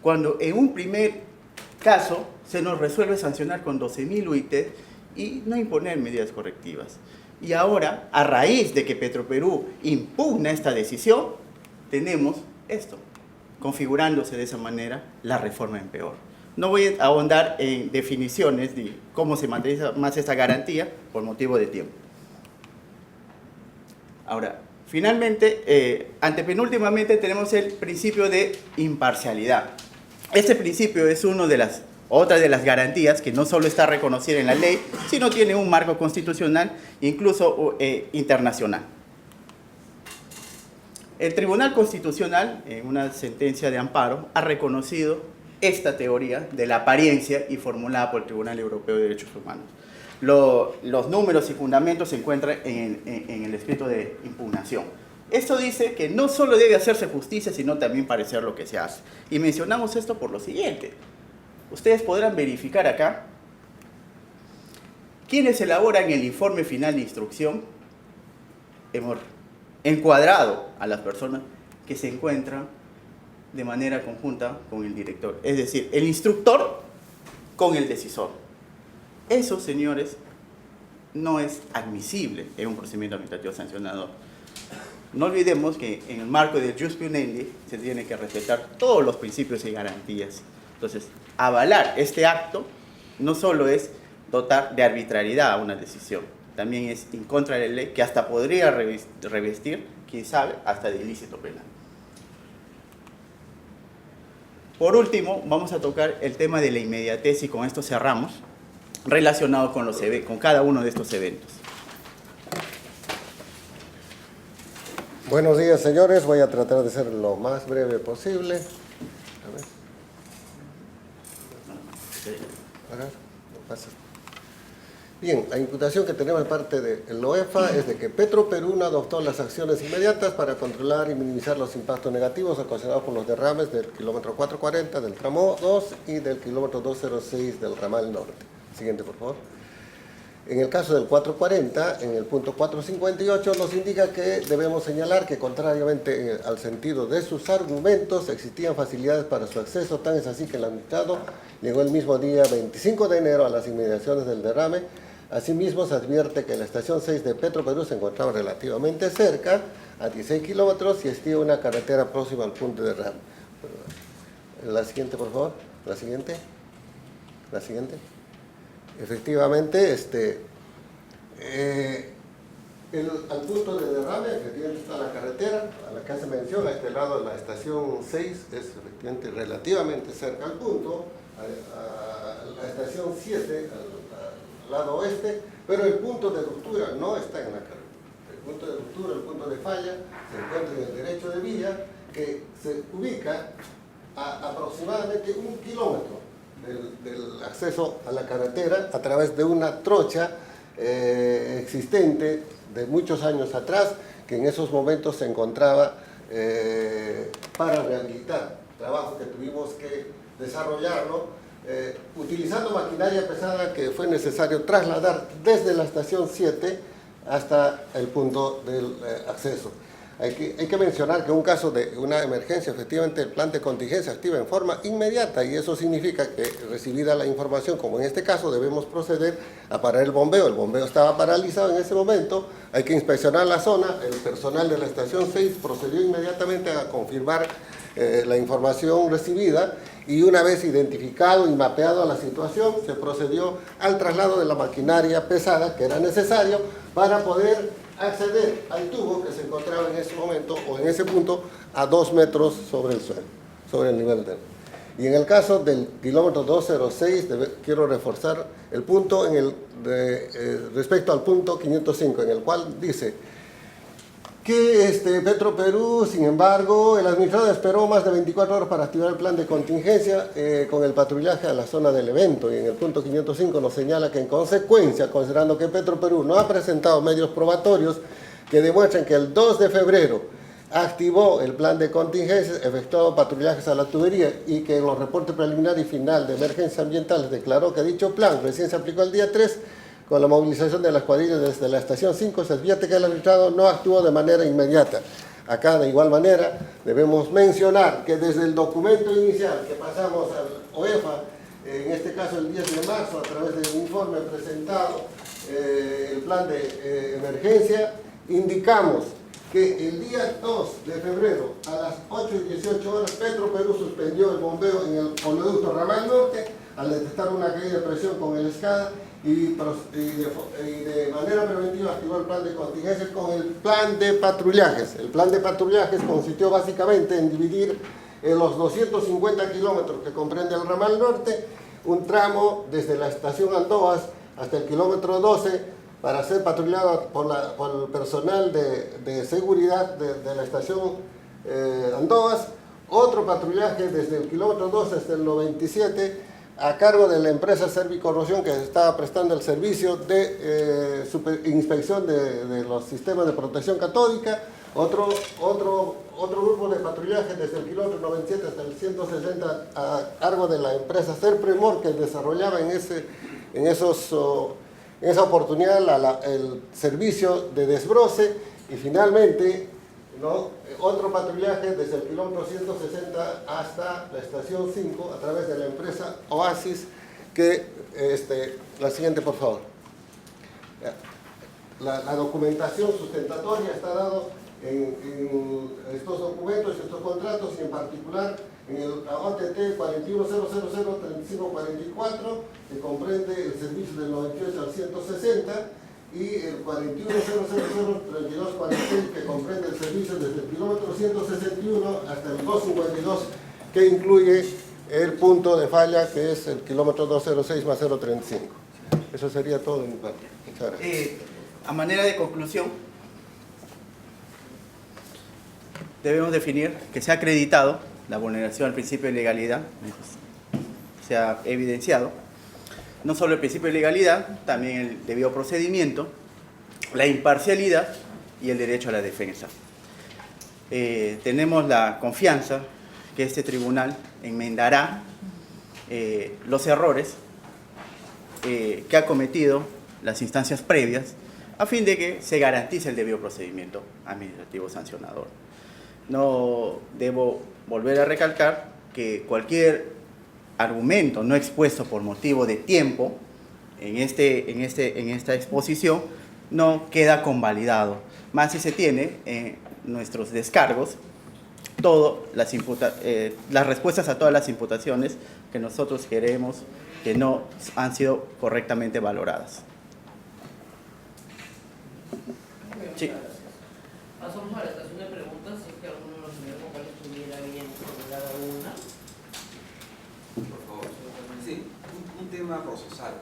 Cuando en un primer caso se nos resuelve sancionar con 12.000 UIT y no imponer medidas correctivas. Y ahora, a raíz de que Petroperú impugna esta decisión, tenemos esto, configurándose de esa manera la reforma en peor. No voy a ahondar en definiciones de cómo se materializa más esta garantía por motivo de tiempo. Ahora, finalmente, antepenúltimamente tenemos el principio de imparcialidad. Este principio es otra de las garantías que no solo está reconocida en la ley, sino tiene un marco constitucional, incluso internacional. El Tribunal Constitucional, en una sentencia de amparo, ha reconocido esta teoría de la apariencia y formulada por el Tribunal Europeo de Derechos Humanos. Los números y fundamentos se encuentran en el escrito de impugnación. Esto dice que no solo debe hacerse justicia, sino también parecer lo que se hace. Y mencionamos esto por lo siguiente. Ustedes podrán verificar acá quienes elaboran el informe final de instrucción. Hemos encuadrado a las personas que se encuentran de manera conjunta con el director. Es decir, el instructor con el decisor. Eso, señores, no es admisible en un procedimiento administrativo sancionador. No olvidemos que en el marco del jus puniendi se tiene que respetar todos los principios y garantías. Entonces, avalar este acto no solo es dotar de arbitrariedad a una decisión, también es en contra de la ley, que hasta podría revestir, quién sabe, hasta de ilícito penal. Por último, vamos a tocar el tema de la inmediatez y con esto cerramos, relacionado con cada uno de estos eventos. Buenos días, señores. Voy a tratar de ser lo más breve posible. A ver. No pasa. Bien, la imputación que tenemos de parte del OEFA es de que Petroperú no adoptó las acciones inmediatas para controlar y minimizar los impactos negativos ocasionados por los derrames del kilómetro 440 del tramo 2 y del kilómetro 206 del ramal norte. Siguiente, por favor. En el caso del 440, en el punto 458, nos indica que debemos señalar que contrariamente al sentido de sus argumentos, existían facilidades para su acceso, tan es así que el administrado llegó el mismo día 25 de enero a las inmediaciones del derrame. Asimismo, se advierte que la estación 6 de Petroperú se encontraba relativamente cerca, a 16 kilómetros, y existía una carretera próxima al punto de derrame. La siguiente, por favor. La siguiente. La siguiente. Efectivamente, al punto de derrame, efectivamente está la carretera a la que hace mención. A este lado la estación 6 es efectivamente relativamente cerca al punto, a la estación 7 al lado oeste, pero el punto de ruptura no está en la carretera. El punto de ruptura, el punto de falla, se encuentra en el derecho de vía, que se ubica a aproximadamente 1 kilómetro del acceso a la carretera a través de una trocha existente de muchos años atrás, que en esos momentos se encontraba para rehabilitar, trabajo que tuvimos que desarrollarlo utilizando maquinaria pesada que fue necesario trasladar desde la estación 7 hasta el punto del acceso. Hay que mencionar que en un caso de una emergencia, efectivamente el plan de contingencia activa en forma inmediata, y eso significa que, recibida la información, como en este caso, debemos proceder a parar el bombeo. El bombeo estaba paralizado en ese momento, hay que inspeccionar la zona. El personal de la estación 6 procedió inmediatamente a confirmar la información recibida, y una vez identificado y mapeado la situación, se procedió al traslado de la maquinaria pesada que era necesario para poder acceder al tubo que se encontraba en ese momento o en ese punto a 2 metros sobre el suelo, sobre el nivel del. Y en el caso del kilómetro 206, quiero reforzar el punto respecto al punto 505, en el cual dice que Petroperú, sin embargo, el administrador esperó más de 24 horas para activar el plan de contingencia con el patrullaje a la zona del evento, y en el punto 505 nos señala que en consecuencia, considerando que Petroperú no ha presentado medios probatorios que demuestren que el 2 de febrero activó el plan de contingencia, efectuó patrullajes a la tubería, y que en los reportes preliminar y final de emergencia ambiental declaró que dicho plan recién se aplicó el día 3, con la movilización de las cuadrillas desde la estación 5, se advierte que el administrado no actuó de manera inmediata. Acá, de igual manera, debemos mencionar que desde el documento inicial que pasamos al OEFA, en este caso el 10 de marzo, a través del informe presentado, el plan de emergencia, indicamos que el día 2 de febrero, a las 8:18 horas, Petroperú suspendió el bombeo en el oleoducto Ramal Norte, al detectar una caída de presión con el SCADA, y de manera preventiva activó el plan de contingencia con el plan de patrullajes. El plan de patrullajes consistió básicamente en dividir en los 250 kilómetros que comprende el ramal norte, un tramo desde la estación Andoas hasta el kilómetro 12 para ser patrullado por el personal de seguridad de la estación Andoas, otro patrullaje desde el kilómetro 12 hasta el 97 a cargo de la empresa Servicorrosión, que estaba prestando el servicio de inspección de los sistemas de protección catódica, otro grupo de patrullaje desde el kilómetro 97 hasta el 160 a cargo de la empresa Serpremor, que desarrollaba en esa oportunidad el servicio de desbroce, y finalmente otro patrullaje desde el kilómetro 160 hasta la estación 5 a través de la empresa Oasis, que la siguiente, por favor. La documentación sustentatoria está dado en estos documentos, estos contratos, y en particular en el OTT 41.000.3544, que comprende el servicio del 98 al 160, y el 41.000.3246, que comprende el servicio desde el kilómetro 161 hasta el 252, que incluye el punto de falla, que es el kilómetro 206 más 035. Eso sería todo de mi parte. Muchas gracias. A manera de conclusión, debemos definir que se ha acreditado la vulneración al principio de legalidad, se ha evidenciado no solo el principio de legalidad, también el debido procedimiento, la imparcialidad y el derecho a la defensa. Tenemos la confianza que este tribunal enmendará los errores que ha cometido las instancias previas a fin de que se garantice el debido procedimiento administrativo sancionador. No debo volver a recalcar que cualquier argumento no expuesto por motivo de tiempo en esta exposición no queda convalidado, más si se tiene en nuestros descargos las respuestas a todas las imputaciones que nosotros queremos que no han sido correctamente valoradas. Sí. Pasamos a la estación de preguntas, si es que alguno de los señores vocales tuviera bien formular alguna. Por favor. Sí, un tema procesal.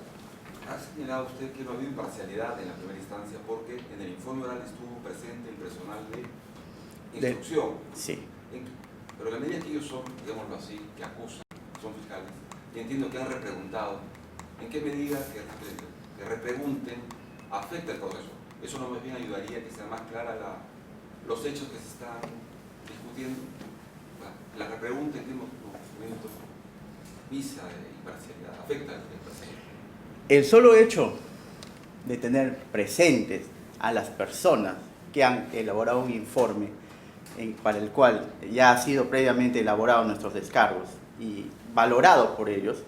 Ha señalado usted que no ha habido imparcialidad en la primera instancia porque en el informe oral estuvo presente el personal de instrucción. Sí. Pero la medida que ellos son, digámoslo así, que acusan, son fiscales, y entiendo que han repreguntado, ¿en qué medida que repregunten afecta el proceso? Eso no más bien ayudaría a que sea más clara los hechos que se están discutiendo. La repregunta, entiendo, visa de imparcialidad, afecta el proceso. El solo hecho de tener presentes a las personas que han elaborado un informe para el cual ya ha sido previamente elaborado nuestros descargos y valorado por ellos,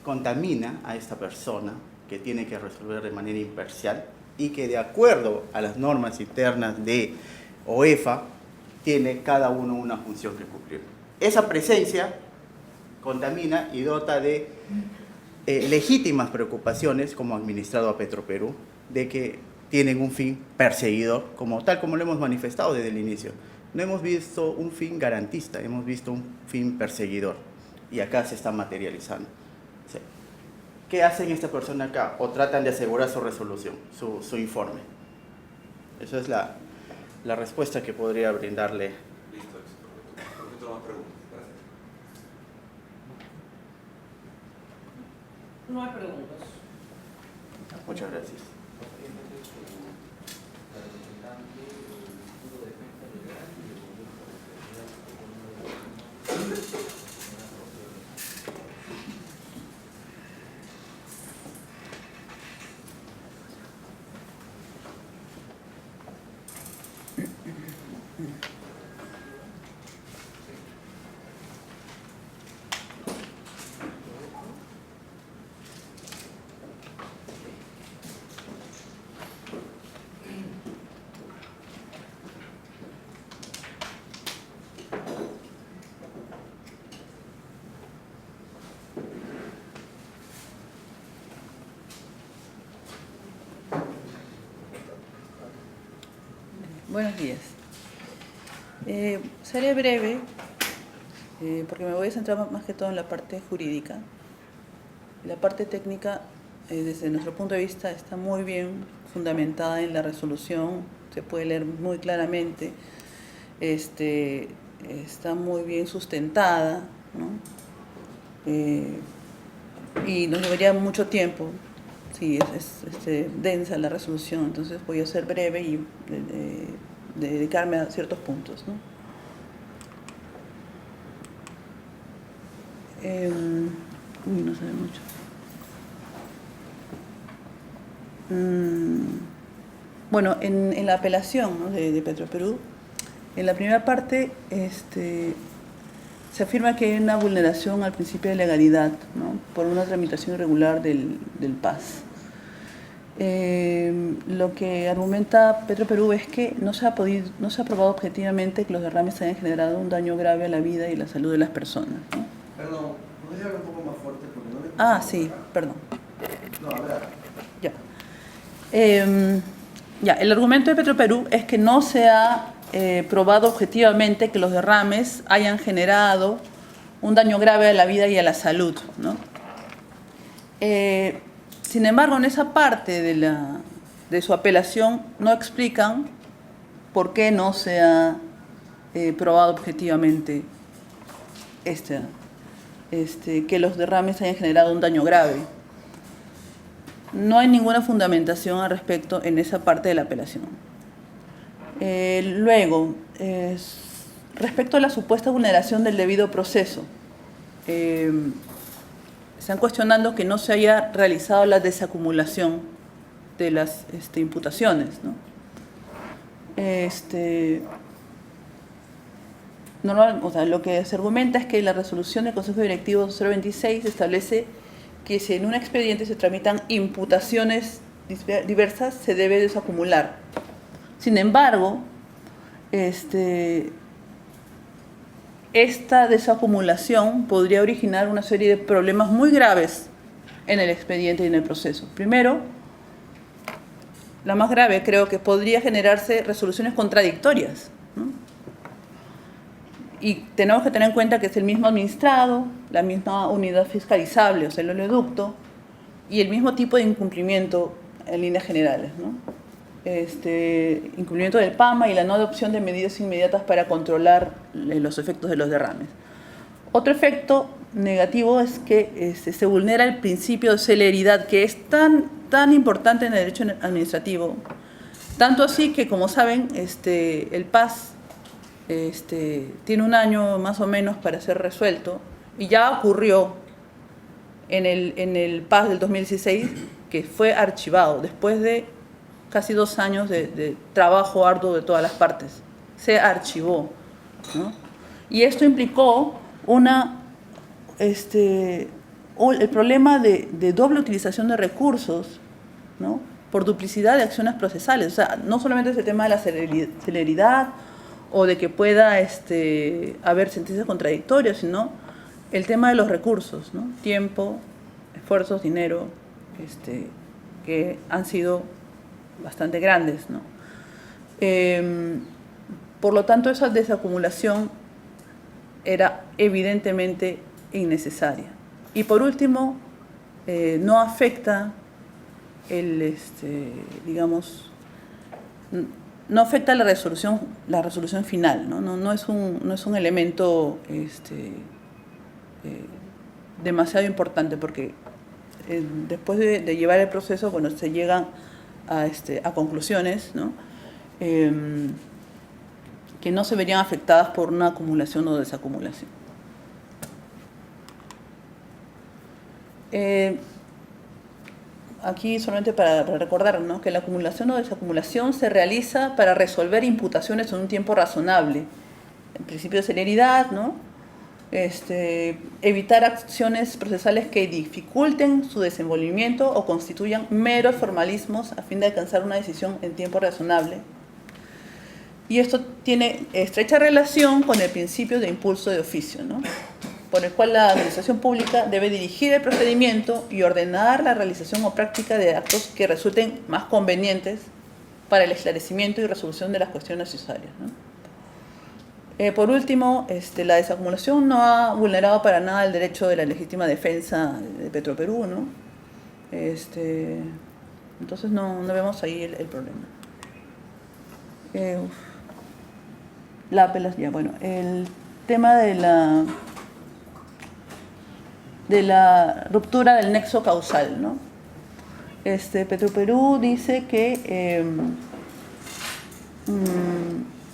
contamina a esta persona que tiene que resolver de manera imparcial y que de acuerdo a las normas internas de OEFA tiene cada uno una función que cumplir. Esa presencia contamina y dota de legítimas preocupaciones como administrado a Petroperú de que tienen un fin perseguidor, tal como lo hemos manifestado desde el inicio. No hemos visto un fin garantista, hemos visto un fin perseguidor y acá se está materializando. ¿Qué hacen esta persona acá? O tratan de asegurar su resolución, su informe. Esa es la respuesta que podría brindarle. Listo, perfecto. Más preguntas. Gracias. No hay preguntas. Muchas gracias. Buenos días. Seré breve porque me voy a centrar más que todo en la parte jurídica. La parte técnica, desde nuestro punto de vista, está muy bien fundamentada en la resolución, se puede leer muy claramente, está muy bien sustentada, ¿no? Y nos llevaría mucho tiempo. Sí, es densa la resolución, entonces voy a ser breve y dedicarme a ciertos puntos, ¿no? No sabe mucho. Bueno, en la apelación, ¿no?, de Petroperú, en la primera parte se afirma que hay una vulneración al principio de legalidad, ¿no?, por una tramitación irregular del PAS. Lo que argumenta Petroperú es que no se ha probado objetivamente que los derrames hayan generado un daño grave a la vida y la salud de las personas, ¿no? Perdón, ¿podría hablar un poco más fuerte? Porque no le... Ah, sí, perdón. No, a ver. Ya. El argumento de Petroperú es que no se ha probado objetivamente que los derrames hayan generado un daño grave a la vida y a la salud, ¿no? Sin embargo, en esa parte de su apelación no explican por qué no se ha probado objetivamente que los derrames hayan generado un daño grave. No hay ninguna fundamentación al respecto en esa parte de la apelación. Luego, respecto a la supuesta vulneración del debido proceso, están cuestionando que no se haya realizado la desacumulación de las imputaciones, ¿no? O sea, lo que se argumenta es que la resolución del Consejo Directivo 026 establece que si en un expediente se tramitan imputaciones diversas, se debe desacumular. Sin embargo, esta desacumulación podría originar una serie de problemas muy graves en el expediente y en el proceso. Primero, la más grave, creo que podría generarse resoluciones contradictorias, ¿no? Y tenemos que tener en cuenta que es el mismo administrado, la misma unidad fiscalizable, o sea, el oleoducto, y el mismo tipo de incumplimiento en líneas generales, ¿no? Incumplimiento del PAMA y la no adopción de medidas inmediatas para controlar los efectos de los derrames. Otro efecto negativo es que se vulnera el principio de celeridad, que es tan importante en el derecho administrativo, tanto así que, como saben, el PAS tiene un año más o menos para ser resuelto, y ya ocurrió en el PAS del 2016 que fue archivado después de casi 2 años de trabajo arduo de todas las partes. Se archivó, ¿no? Y esto implicó el problema de doble utilización de recursos, ¿no? Por duplicidad de acciones procesales. O sea, no solamente es el tema de la celeridad o de que pueda haber sentencias contradictorias, sino el tema de los recursos, ¿no? Tiempo, esfuerzos, dinero, que han sido bastante grandes, ¿no? Por lo tanto, esa desacumulación era evidentemente innecesaria. Y por último, no afecta no afecta la resolución final, ¿no? No es un elemento demasiado importante, porque después de llevar el proceso, bueno, se llegan a conclusiones, ¿no? Que no se verían afectadas por una acumulación o desacumulación. Aquí solamente para recordar, ¿no?, que la acumulación o desacumulación se realiza para resolver imputaciones en un tiempo razonable. El principio de celeridad, ¿no? Evitar acciones procesales que dificulten su desenvolvimiento o constituyan meros formalismos a fin de alcanzar una decisión en tiempo razonable. Y esto tiene estrecha relación con el principio de impulso de oficio, ¿no?, por el cual la administración pública debe dirigir el procedimiento y ordenar la realización o práctica de actos que resulten más convenientes para el esclarecimiento y resolución de las cuestiones necesarias, ¿no? Por último, la desacumulación no ha vulnerado para nada el derecho de la legítima defensa de Petroperú, ¿no? Entonces no vemos ahí el problema. La apelación, bueno, el tema de la ruptura del nexo causal, ¿no? Petroperú dice que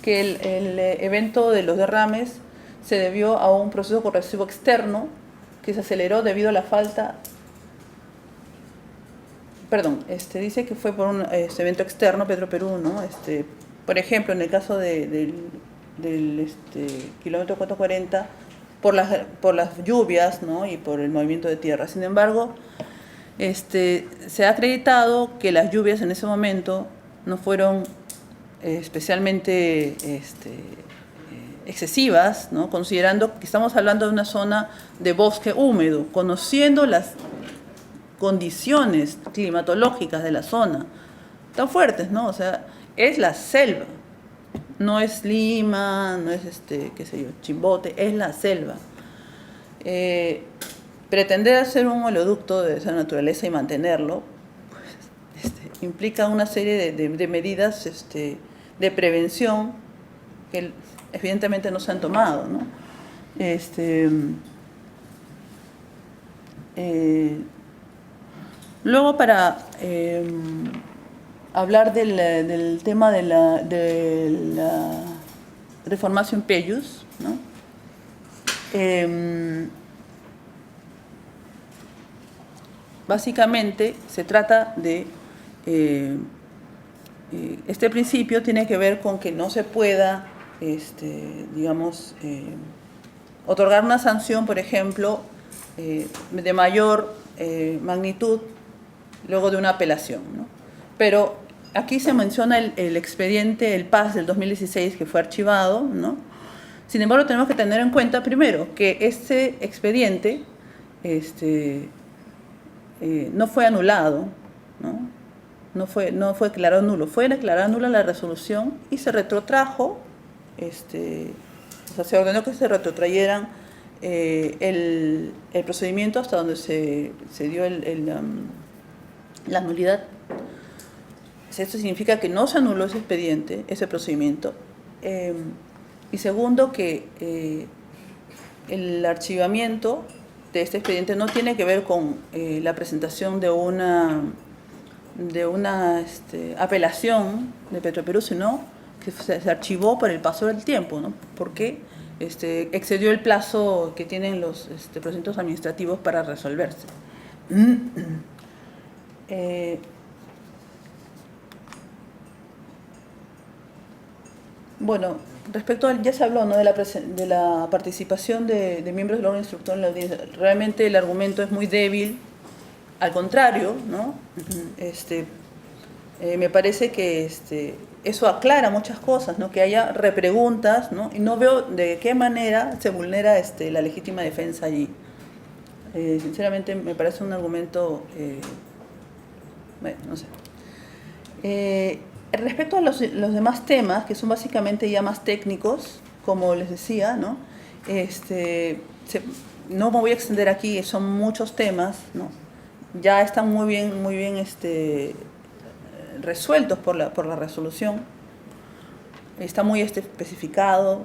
el evento de los derrames se debió a un proceso corrosivo externo que se aceleró debido a la falta... dice que fue por un evento externo, Petroperú, ¿no? Por ejemplo, en el caso del kilómetro 440, por las lluvias, ¿no?, y por el movimiento de tierra. Sin embargo, se ha acreditado que las lluvias en ese momento no fueron especialmente excesivas, ¿no?, considerando que estamos hablando de una zona de bosque húmedo, conociendo las condiciones climatológicas de la zona tan fuertes, ¿no? O sea, es la selva. No es Lima, no es Chimbote, es la selva. Pretender hacer un oleoducto de esa naturaleza y mantenerlo, pues, implica una serie de medidas de prevención que evidentemente no se han tomado, ¿no? Luego, para hablar del tema de la Reformatio Peius, ¿no? Básicamente se trata de Este principio tiene que ver con que no se pueda, digamos, otorgar una sanción, por ejemplo, de mayor magnitud luego de una apelación, ¿no? Pero aquí se menciona el expediente, el PAS del 2016, que fue archivado, ¿no? Sin embargo, tenemos que tener en cuenta, primero, que este expediente no fue anulado, ¿no? No fue declarado nulo, fue declarada nula la resolución y se retrotrajo, o sea, se ordenó que se retrotrayeran el procedimiento hasta donde se dio la nulidad. Esto significa que no se anuló ese expediente, ese procedimiento. Y segundo, que el archivamiento de este expediente no tiene que ver con la presentación de una apelación de Petroperú, sino que se archivó por el paso del tiempo, ¿no? Porque excedió el plazo que tienen los procedimientos administrativos para resolverse. Bueno, respecto al, ya se habló, ¿no?, de la participación de miembros del órgano instructor en la audiencia. Realmente el argumento es muy débil, al contrario, ¿no? Me parece que eso aclara muchas cosas, ¿no? Que haya repreguntas, ¿no? Y no veo de qué manera se vulnera la legítima defensa allí. Sinceramente me parece un argumento, bueno, no sé. Respecto a los demás temas, que son básicamente ya más técnicos, como les decía, ¿no? No me voy a extender aquí, son muchos temas, ¿no? Ya están muy bien resueltos por la resolución. Está muy especificado,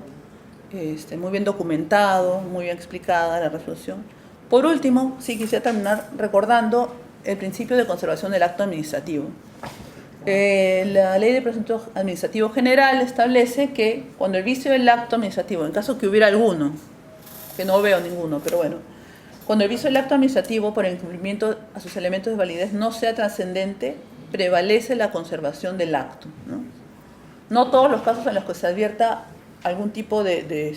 muy bien documentado, muy bien explicada la resolución. Por último, sí quisiera terminar recordando el principio de conservación del acto administrativo. La Ley de Procedimiento Administrativo General establece que cuando el vicio del acto administrativo, en caso que hubiera alguno, que no veo ninguno, pero bueno, cuando el vicio del acto administrativo por el incumplimiento a sus elementos de validez no sea trascendente, prevalece la conservación del acto, ¿no? No todos los casos en los que se advierta algún tipo de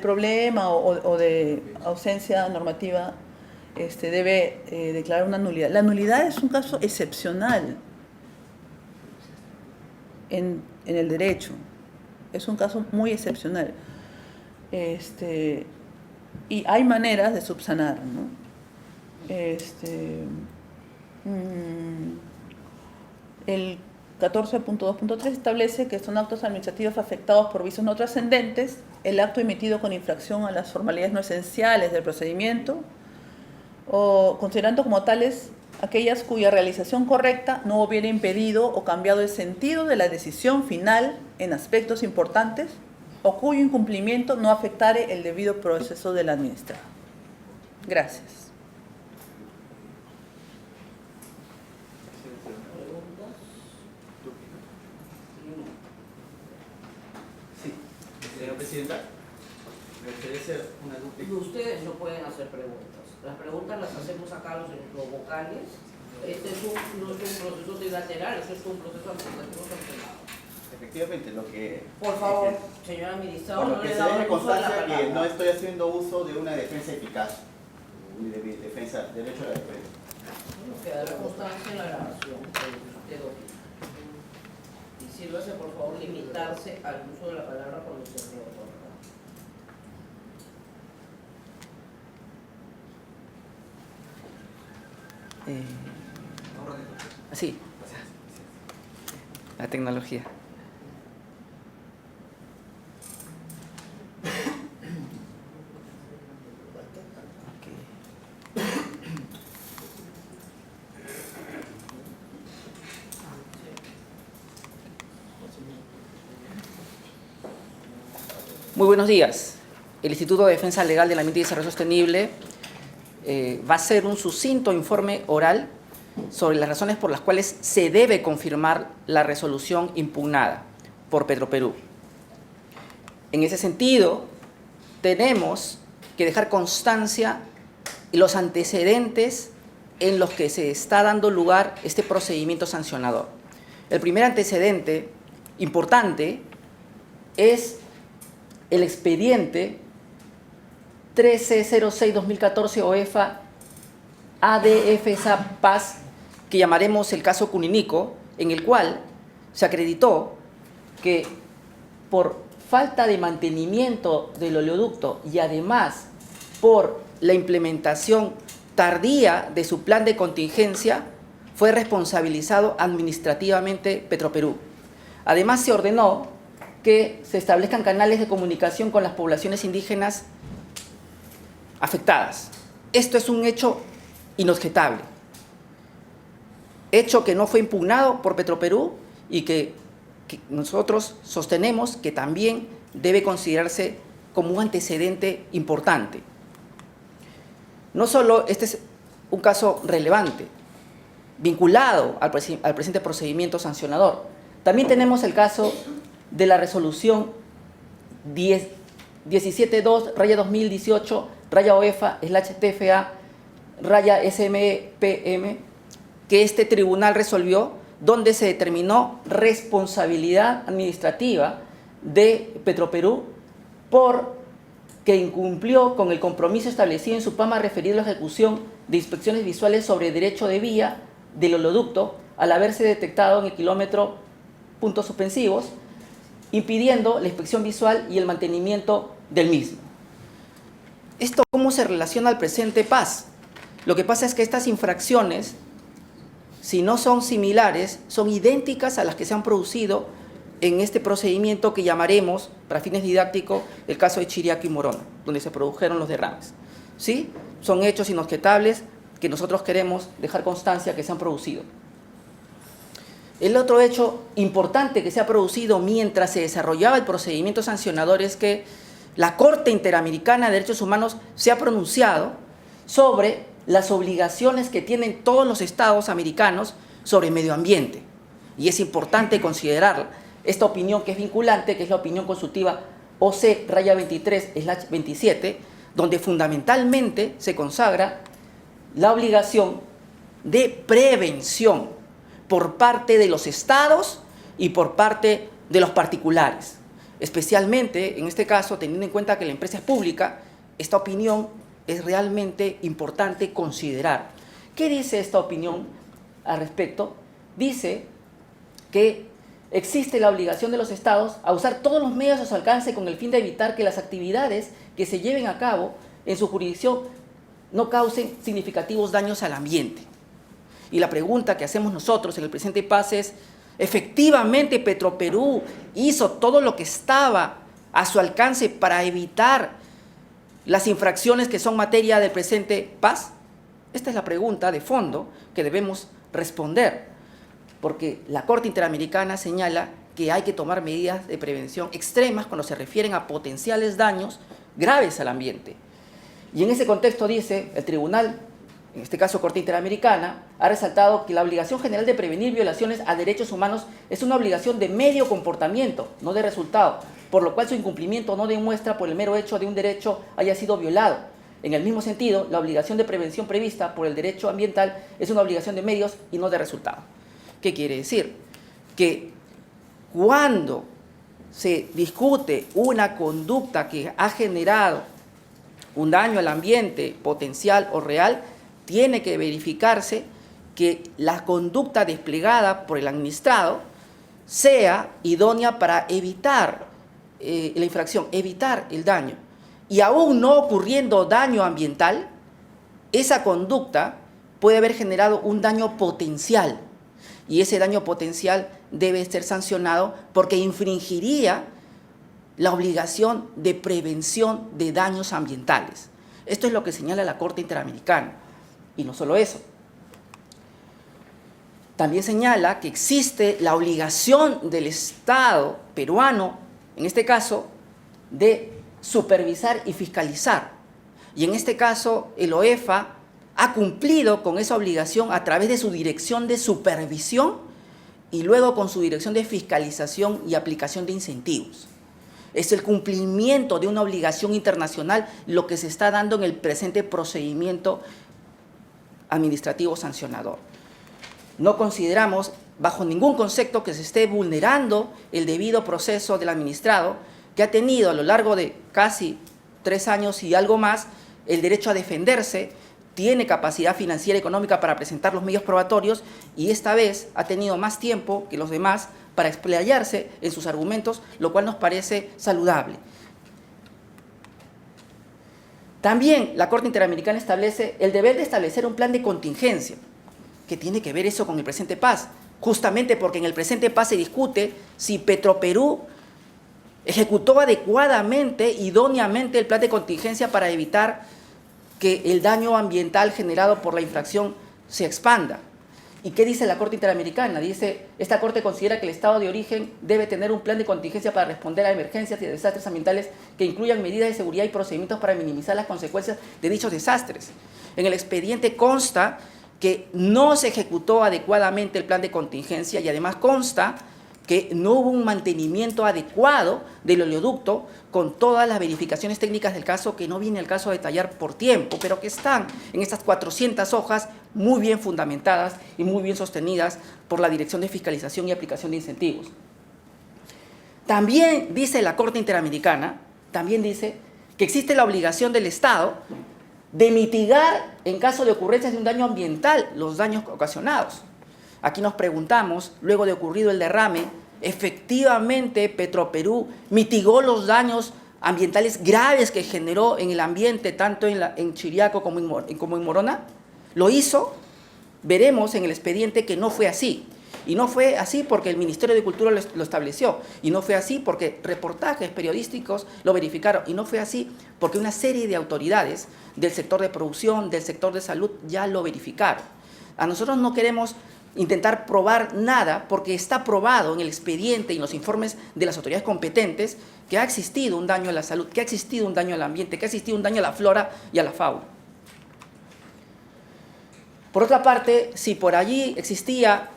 problema o de ausencia normativa debe declarar una nulidad. La nulidad es un caso excepcional en el derecho. Es un caso muy excepcional. Y hay maneras de subsanar, ¿no? El 14.2.3 establece que son actos administrativos afectados por vicios no trascendentes, el acto emitido con infracción a las formalidades no esenciales del procedimiento, o considerando como tales aquellas cuya realización correcta no hubiera impedido o cambiado el sentido de la decisión final en aspectos importantes, o cuyo incumplimiento no afectare el debido proceso del administrado. Gracias. Señora Presidenta, me gustaría hacer una duda. Ustedes no pueden hacer preguntas. Las preguntas las hacemos acá los vocales. No es un proceso trilateral, eso es un proceso administrativo sancionado. Efectivamente, lo que... Por favor, señor administrador, Bueno, no que le se damos deje uso de la constancia que palabra. no estoy haciendo uso de una defensa eficaz, de defensa, derecho a la defensa. Bueno, quedará constancia en la grabación. Y sírvase, por favor, limitarse al uso de la palabra cuando se le otorga. Sí, la tecnología. Muy buenos días. El Instituto de Defensa Legal del Ambiente y Desarrollo Sostenible va a hacer un sucinto informe oral sobre las razones por las cuales se debe confirmar la resolución impugnada por Petroperú. En ese sentido, tenemos que dejar constancia y los antecedentes en los que se está dando lugar este procedimiento sancionador. El primer antecedente importante es el expediente 1306-2014 OEFA ADFSA Paz, que llamaremos el caso Cuninico, en el cual se acreditó que por falta de mantenimiento del oleoducto y además por la implementación tardía de su plan de contingencia, fue responsabilizado administrativamente Petroperú. Además, se ordenó que se establezcan canales de comunicación con las poblaciones indígenas afectadas. Esto es un hecho inobjetable, hecho que no fue impugnado por Petroperú y que nosotros sostenemos que también debe considerarse como un antecedente importante. No solo este es un caso relevante, vinculado al presente procedimiento sancionador, también tenemos el caso de la resolución 172-2018-OEFA/TFA/SMPM, que este tribunal resolvió, donde se determinó responsabilidad administrativa de Petroperú por que incumplió con el compromiso establecido en su PAMA referido a la ejecución de inspecciones visuales sobre derecho de vía del oleoducto al haberse detectado en el kilómetro puntos suspensivos, impidiendo la inspección visual y el mantenimiento del mismo. ¿Esto cómo se relaciona al presente Paz? Lo que pasa es que estas infracciones, si no son similares, son idénticas a las que se han producido en este procedimiento que llamaremos, para fines didácticos, el caso de Chiriaco y Morona, donde se produjeron los derrames. ¿Sí? Son hechos inobjetables que nosotros queremos dejar constancia que se han producido. El otro hecho importante que se ha producido mientras se desarrollaba el procedimiento sancionador es que la Corte Interamericana de Derechos Humanos se ha pronunciado sobre las obligaciones que tienen todos los estados americanos sobre medio ambiente. Y es importante considerar esta opinión que es vinculante, que es la opinión consultiva OC-23/27, donde fundamentalmente se consagra la obligación de prevención por parte de los estados y por parte de los particulares. Especialmente, en este caso, teniendo en cuenta que la empresa es pública, esta opinión es realmente importante considerar. ¿Qué dice esta opinión al respecto? Dice que existe la obligación de los estados a usar todos los medios a su alcance con el fin de evitar que las actividades que se lleven a cabo en su jurisdicción no causen significativos daños al ambiente. Y la pregunta que hacemos nosotros en el presente Paz es, ¿efectivamente Petroperú hizo todo lo que estaba a su alcance para evitar las infracciones que son materia del presente Paz? Esta es la pregunta de fondo que debemos responder, porque la Corte Interamericana señala que hay que tomar medidas de prevención extremas cuando se refieren a potenciales daños graves al ambiente. Y en ese contexto dice, el tribunal, en este caso Corte Interamericana, ha resaltado que la obligación general de prevenir violaciones a derechos humanos es una obligación de medio comportamiento, no de resultado, por lo cual su incumplimiento no demuestra por el mero hecho de un derecho haya sido violado. En el mismo sentido, la obligación de prevención prevista por el derecho ambiental es una obligación de medios y no de resultado. ¿Qué quiere decir? Que cuando se discute una conducta que ha generado un daño al ambiente potencial o real, tiene que verificarse que la conducta desplegada por el administrado sea idónea para evitar la infracción, evitar el daño. Y aún no ocurriendo daño ambiental, esa conducta puede haber generado un daño potencial. Y ese daño potencial debe ser sancionado porque infringiría la obligación de prevención de daños ambientales. Esto es lo que señala la Corte Interamericana. Y no solo eso. También señala que existe la obligación del Estado peruano, en este caso, de supervisar y fiscalizar. Y en este caso, el OEFA ha cumplido con esa obligación a través de su dirección de supervisión y luego con su dirección de fiscalización y aplicación de incentivos. Es el cumplimiento de una obligación internacional lo que se está dando en el presente procedimiento administrativo sancionador. No consideramos bajo ningún concepto que se esté vulnerando el debido proceso del administrado, que ha tenido a lo largo de casi 3 años y algo más el derecho a defenderse, tiene capacidad financiera y económica para presentar los medios probatorios y esta vez ha tenido más tiempo que los demás para explayarse en sus argumentos, lo cual nos parece saludable. También la Corte Interamericana establece el deber de establecer un plan de contingencia. ¿Qué tiene que ver eso con el presente paz? Justamente porque en el presente paz se discute si Petroperú ejecutó adecuadamente, idóneamente el plan de contingencia para evitar que el daño ambiental generado por la infracción se expanda. ¿Y qué dice la Corte Interamericana? Dice, esta Corte considera que el Estado de origen debe tener un plan de contingencia para responder a emergencias y a desastres ambientales que incluyan medidas de seguridad y procedimientos para minimizar las consecuencias de dichos desastres. En el expediente consta que no se ejecutó adecuadamente el plan de contingencia y además consta que no hubo un mantenimiento adecuado del oleoducto con todas las verificaciones técnicas del caso, que no viene el caso a detallar por tiempo, pero que están en estas 400 hojas muy bien fundamentadas y muy bien sostenidas por la Dirección de Fiscalización y Aplicación de Incentivos. También dice la Corte Interamericana, también dice que existe la obligación del Estado de mitigar, en caso de ocurrencias de un daño ambiental, los daños ocasionados. Aquí nos preguntamos, luego de ocurrido el derrame, ¿efectivamente Petroperú mitigó los daños ambientales graves que generó en el ambiente, tanto en Chiriaco como en Morona? ¿Lo hizo? Veremos en el expediente que no fue así. Y no fue así porque el Ministerio de Cultura lo estableció. Y no fue así porque reportajes periodísticos lo verificaron. Y no fue así porque una serie de autoridades del sector de producción, del sector de salud, ya lo verificaron. A nosotros no queremos intentar probar nada porque está probado en el expediente y en los informes de las autoridades competentes que ha existido un daño a la salud, que ha existido un daño al ambiente, que ha existido un daño a la flora y a la fauna. Por otra parte, si por allí existía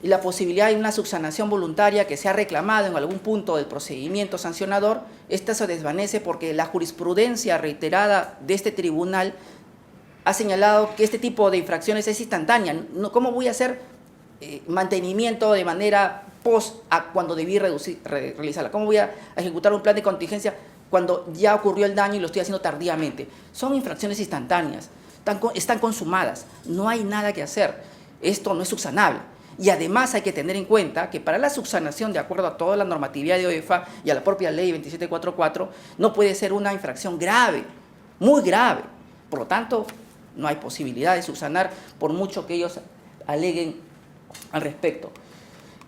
la posibilidad de una subsanación voluntaria que se ha reclamado en algún punto del procedimiento sancionador, esta se desvanece porque la jurisprudencia reiterada de este tribunal ha señalado que este tipo de infracciones es instantánea. ¿Cómo voy a hacer mantenimiento de manera post a cuando debí realizarla? ¿Cómo voy a ejecutar un plan de contingencia cuando ya ocurrió el daño y lo estoy haciendo tardíamente? Son infracciones instantáneas, están consumadas, no hay nada que hacer. Esto no es subsanable. Y además hay que tener en cuenta que para la subsanación, de acuerdo a toda la normatividad de OEFA y a la propia ley 2744, no puede ser una infracción grave, muy grave. Por lo tanto, no hay posibilidad de subsanar por mucho que ellos aleguen al respecto.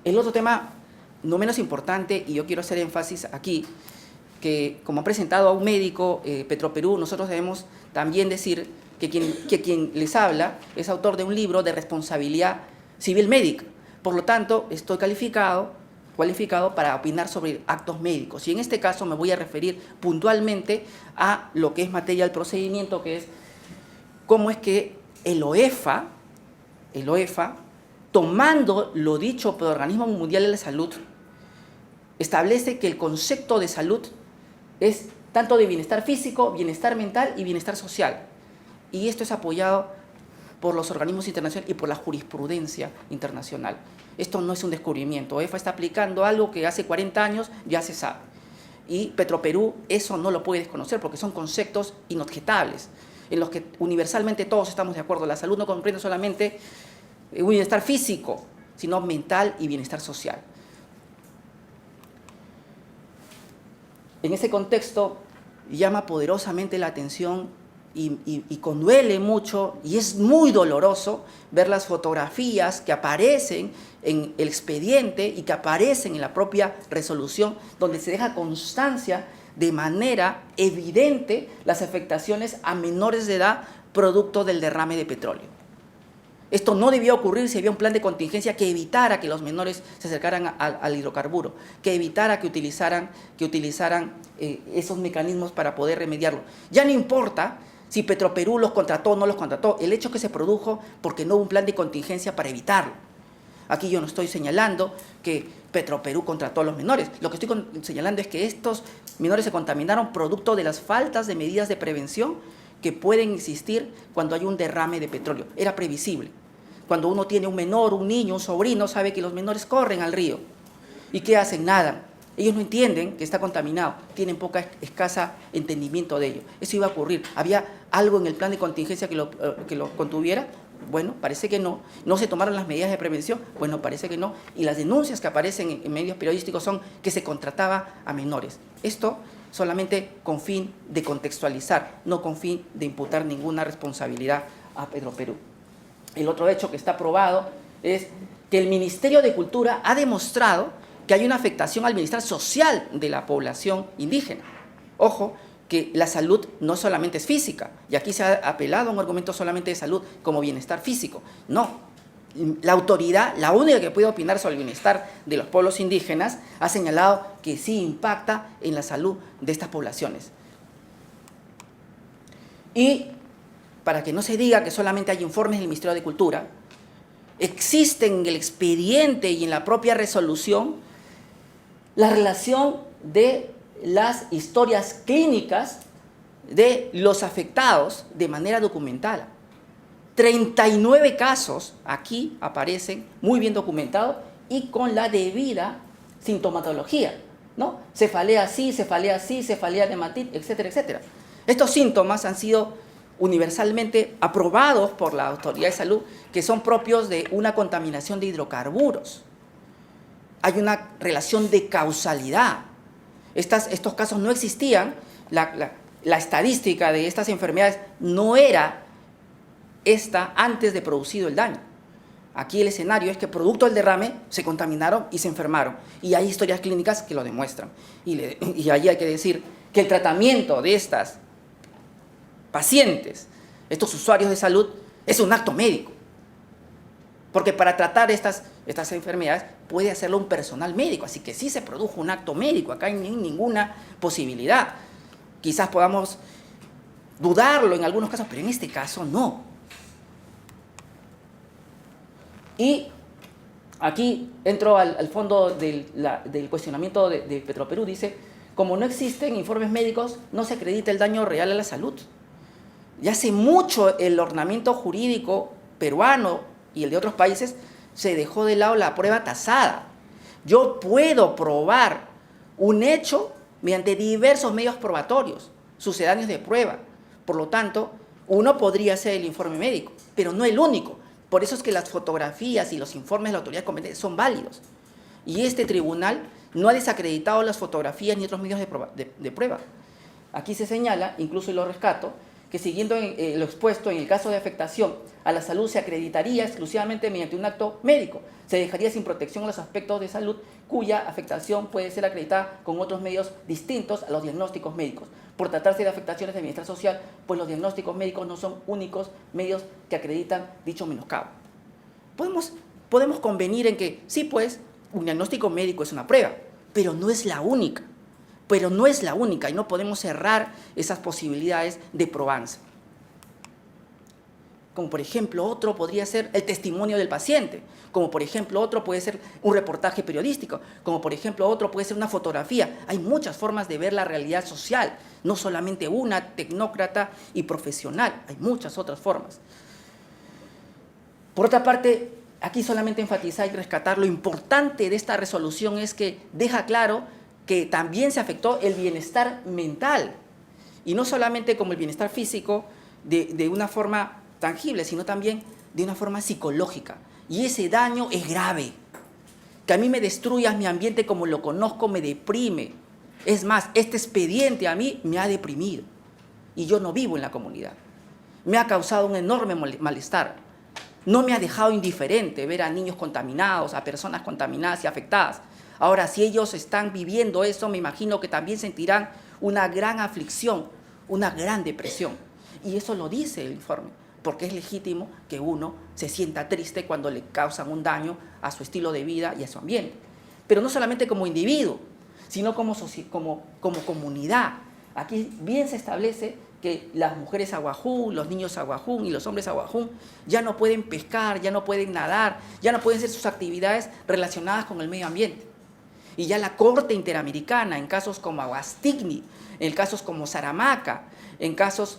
El otro tema, no menos importante, y yo quiero hacer énfasis aquí, que como ha presentado a un médico Petroperú, nosotros debemos también decir que quien les habla es autor de un libro de responsabilidad civil médica. Por lo tanto, estoy cualificado para opinar sobre actos médicos. Y en este caso me voy a referir puntualmente a lo que es materia del procedimiento, que es cómo es que el OEFA, tomando lo dicho por el Organismo Mundial de la Salud, establece que el concepto de salud es tanto de bienestar físico, bienestar mental y bienestar social. Y esto es apoyado por los organismos internacionales y por la jurisprudencia internacional. Esto no es un descubrimiento. OEFA está aplicando algo que hace 40 años ya se sabe. Y Petroperú eso no lo puede desconocer porque son conceptos inobjetables, en los que universalmente todos estamos de acuerdo. La salud no comprende solamente un bienestar físico, sino mental y bienestar social. En ese contexto llama poderosamente la atención y conduele mucho, y es muy doloroso ver las fotografías que aparecen en el expediente y que aparecen en la propia resolución, donde se deja constancia de manera evidente las afectaciones a menores de edad producto del derrame de petróleo. Esto no debió ocurrir si había un plan de contingencia que evitara que los menores se acercaran al hidrocarburo, que evitara que utilizaran esos mecanismos para poder remediarlo. Ya no importa si Petroperú los contrató o no los contrató, el hecho que se produjo porque no hubo un plan de contingencia para evitarlo. Aquí yo no estoy señalando que Petroperú contrató a los menores, lo que estoy señalando es que estos menores se contaminaron producto de las faltas de medidas de prevención que pueden existir cuando hay un derrame de petróleo. Era previsible. Cuando uno tiene un menor, un niño, un sobrino, sabe que los menores corren al río. ¿Y qué hacen? Nadan. Ellos no entienden que está contaminado, tienen escasa entendimiento de ello. Eso iba a ocurrir. ¿Había algo en el plan de contingencia que lo contuviera? Bueno, parece que no. ¿No se tomaron las medidas de prevención? Bueno, parece que no. Y las denuncias que aparecen en medios periodísticos son que se contrataba a menores. Esto solamente con fin de contextualizar, no con fin de imputar ninguna responsabilidad a Petroperú. El otro hecho que está probado es que el Ministerio de Cultura ha demostrado que hay una afectación al bienestar social de la población indígena. Ojo, que la salud no solamente es física, y aquí se ha apelado a un argumento solamente de salud como bienestar físico. No, la autoridad, la única que puede opinar sobre el bienestar de los pueblos indígenas, ha señalado que sí impacta en la salud de estas poblaciones. Y para que no se diga que solamente hay informes del Ministerio de Cultura, existen en el expediente y en la propia resolución la relación de las historias clínicas de los afectados de manera documental. 39 casos aquí aparecen muy bien documentados y con la debida sintomatología, ¿no? Cefalea así, cefalea así, cefalea de hematitis, etcétera, etcétera. Estos síntomas han sido universalmente aprobados por la Autoridad de Salud, que son propios de una contaminación de hidrocarburos. Hay una relación de causalidad. Estos casos no existían, la estadística de estas enfermedades no era esta antes de producido el daño. Aquí el escenario es que producto del derrame se contaminaron y se enfermaron. Y hay historias clínicas que lo demuestran. Y ahí hay que decir que el tratamiento de estas pacientes, estos usuarios de salud, es un acto médico. Porque para tratar estas enfermedades puede hacerlo un personal médico. Así que sí se produjo un acto médico. Acá no hay ninguna posibilidad. Quizás podamos dudarlo en algunos casos, pero en este caso no. Y aquí entro al fondo del cuestionamiento de Petroperú. Dice, como no existen informes médicos, no se acredita el daño real a la salud. Ya hace mucho el ordenamiento jurídico peruano y el de otros países se dejó de lado la prueba tasada. Yo puedo probar un hecho mediante diversos medios probatorios, sucedáneos de prueba. Por lo tanto, uno podría hacer el informe médico, pero no el único. Por eso es que las fotografías y los informes de la autoridad competente son válidos. Y este tribunal no ha desacreditado las fotografías ni otros medios de prueba. Aquí se señala, incluso lo rescato, que siguiendo lo expuesto en el caso de afectación a la salud se acreditaría exclusivamente mediante un acto médico. Se dejaría sin protección los aspectos de salud cuya afectación puede ser acreditada con otros medios distintos a los diagnósticos médicos. Por tratarse de afectaciones de bienestar social, pues los diagnósticos médicos no son únicos medios que acreditan dicho menoscabo. Podemos convenir en que sí, pues, un diagnóstico médico es una prueba, pero no es la única. Y no podemos cerrar esas posibilidades de probanza. Como por ejemplo, otro podría ser el testimonio del paciente, como por ejemplo, otro puede ser un reportaje periodístico, como por ejemplo, otro puede ser una fotografía. Hay muchas formas de ver la realidad social, no solamente una, tecnócrata y profesional, hay muchas otras formas. Por otra parte, aquí solamente enfatizar y rescatar lo importante de esta resolución es que deja claro que también se afectó el bienestar mental, y no solamente como el bienestar físico de una forma tangible, sino también de una forma psicológica. Y ese daño es grave. Que a mí me destruyas mi ambiente como lo conozco me deprime. Es más, este expediente a mí me ha deprimido, y yo no vivo en la comunidad. Me ha causado un enorme malestar. No me ha dejado indiferente ver a niños contaminados, a personas contaminadas y afectadas. Ahora, si ellos están viviendo eso, me imagino que también sentirán una gran aflicción, una gran depresión. Y eso lo dice el informe, porque es legítimo que uno se sienta triste cuando le causan un daño a su estilo de vida y a su ambiente. Pero no solamente como individuo, sino como comunidad. Aquí bien se establece que las mujeres aguajún, los niños aguajún y los hombres aguajún ya no pueden pescar, ya no pueden nadar, ya no pueden hacer sus actividades relacionadas con el medio ambiente. Y ya la Corte Interamericana, en casos como Aguastigni, en casos como Saramaca, en casos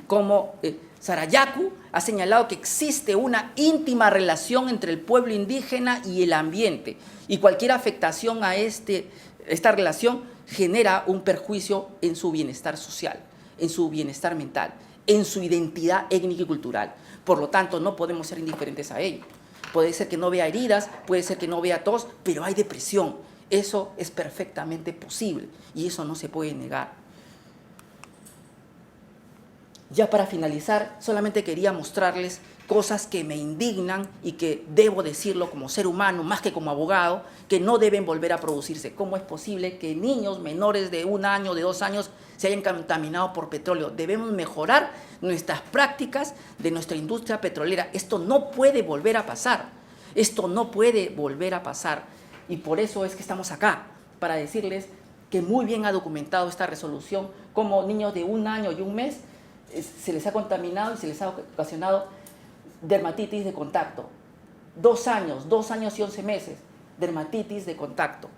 como Sarayaku ha señalado que existe una íntima relación entre el pueblo indígena y el ambiente, y cualquier afectación a esta relación genera un perjuicio en su bienestar social, en su bienestar mental, en su identidad étnica y cultural. Por lo tanto, no podemos ser indiferentes a ello. Puede ser que no vea heridas, puede ser que no vea tos, pero hay depresión. Eso es perfectamente posible y eso no se puede negar. Ya para finalizar, solamente quería mostrarles cosas que me indignan y que debo decirlo como ser humano, más que como abogado, que no deben volver a producirse. ¿Cómo es posible que niños menores de 1 año, de 2 años, se hayan contaminado por petróleo? Debemos mejorar nuestras prácticas de nuestra industria petrolera. Esto no puede volver a pasar. Esto no puede volver a pasar. Y por eso es que estamos acá, para decirles que muy bien ha documentado esta resolución, como niños de 1 año y 1 mes se les ha contaminado y se les ha ocasionado dermatitis de contacto. 2 años y 11 meses, dermatitis de contacto.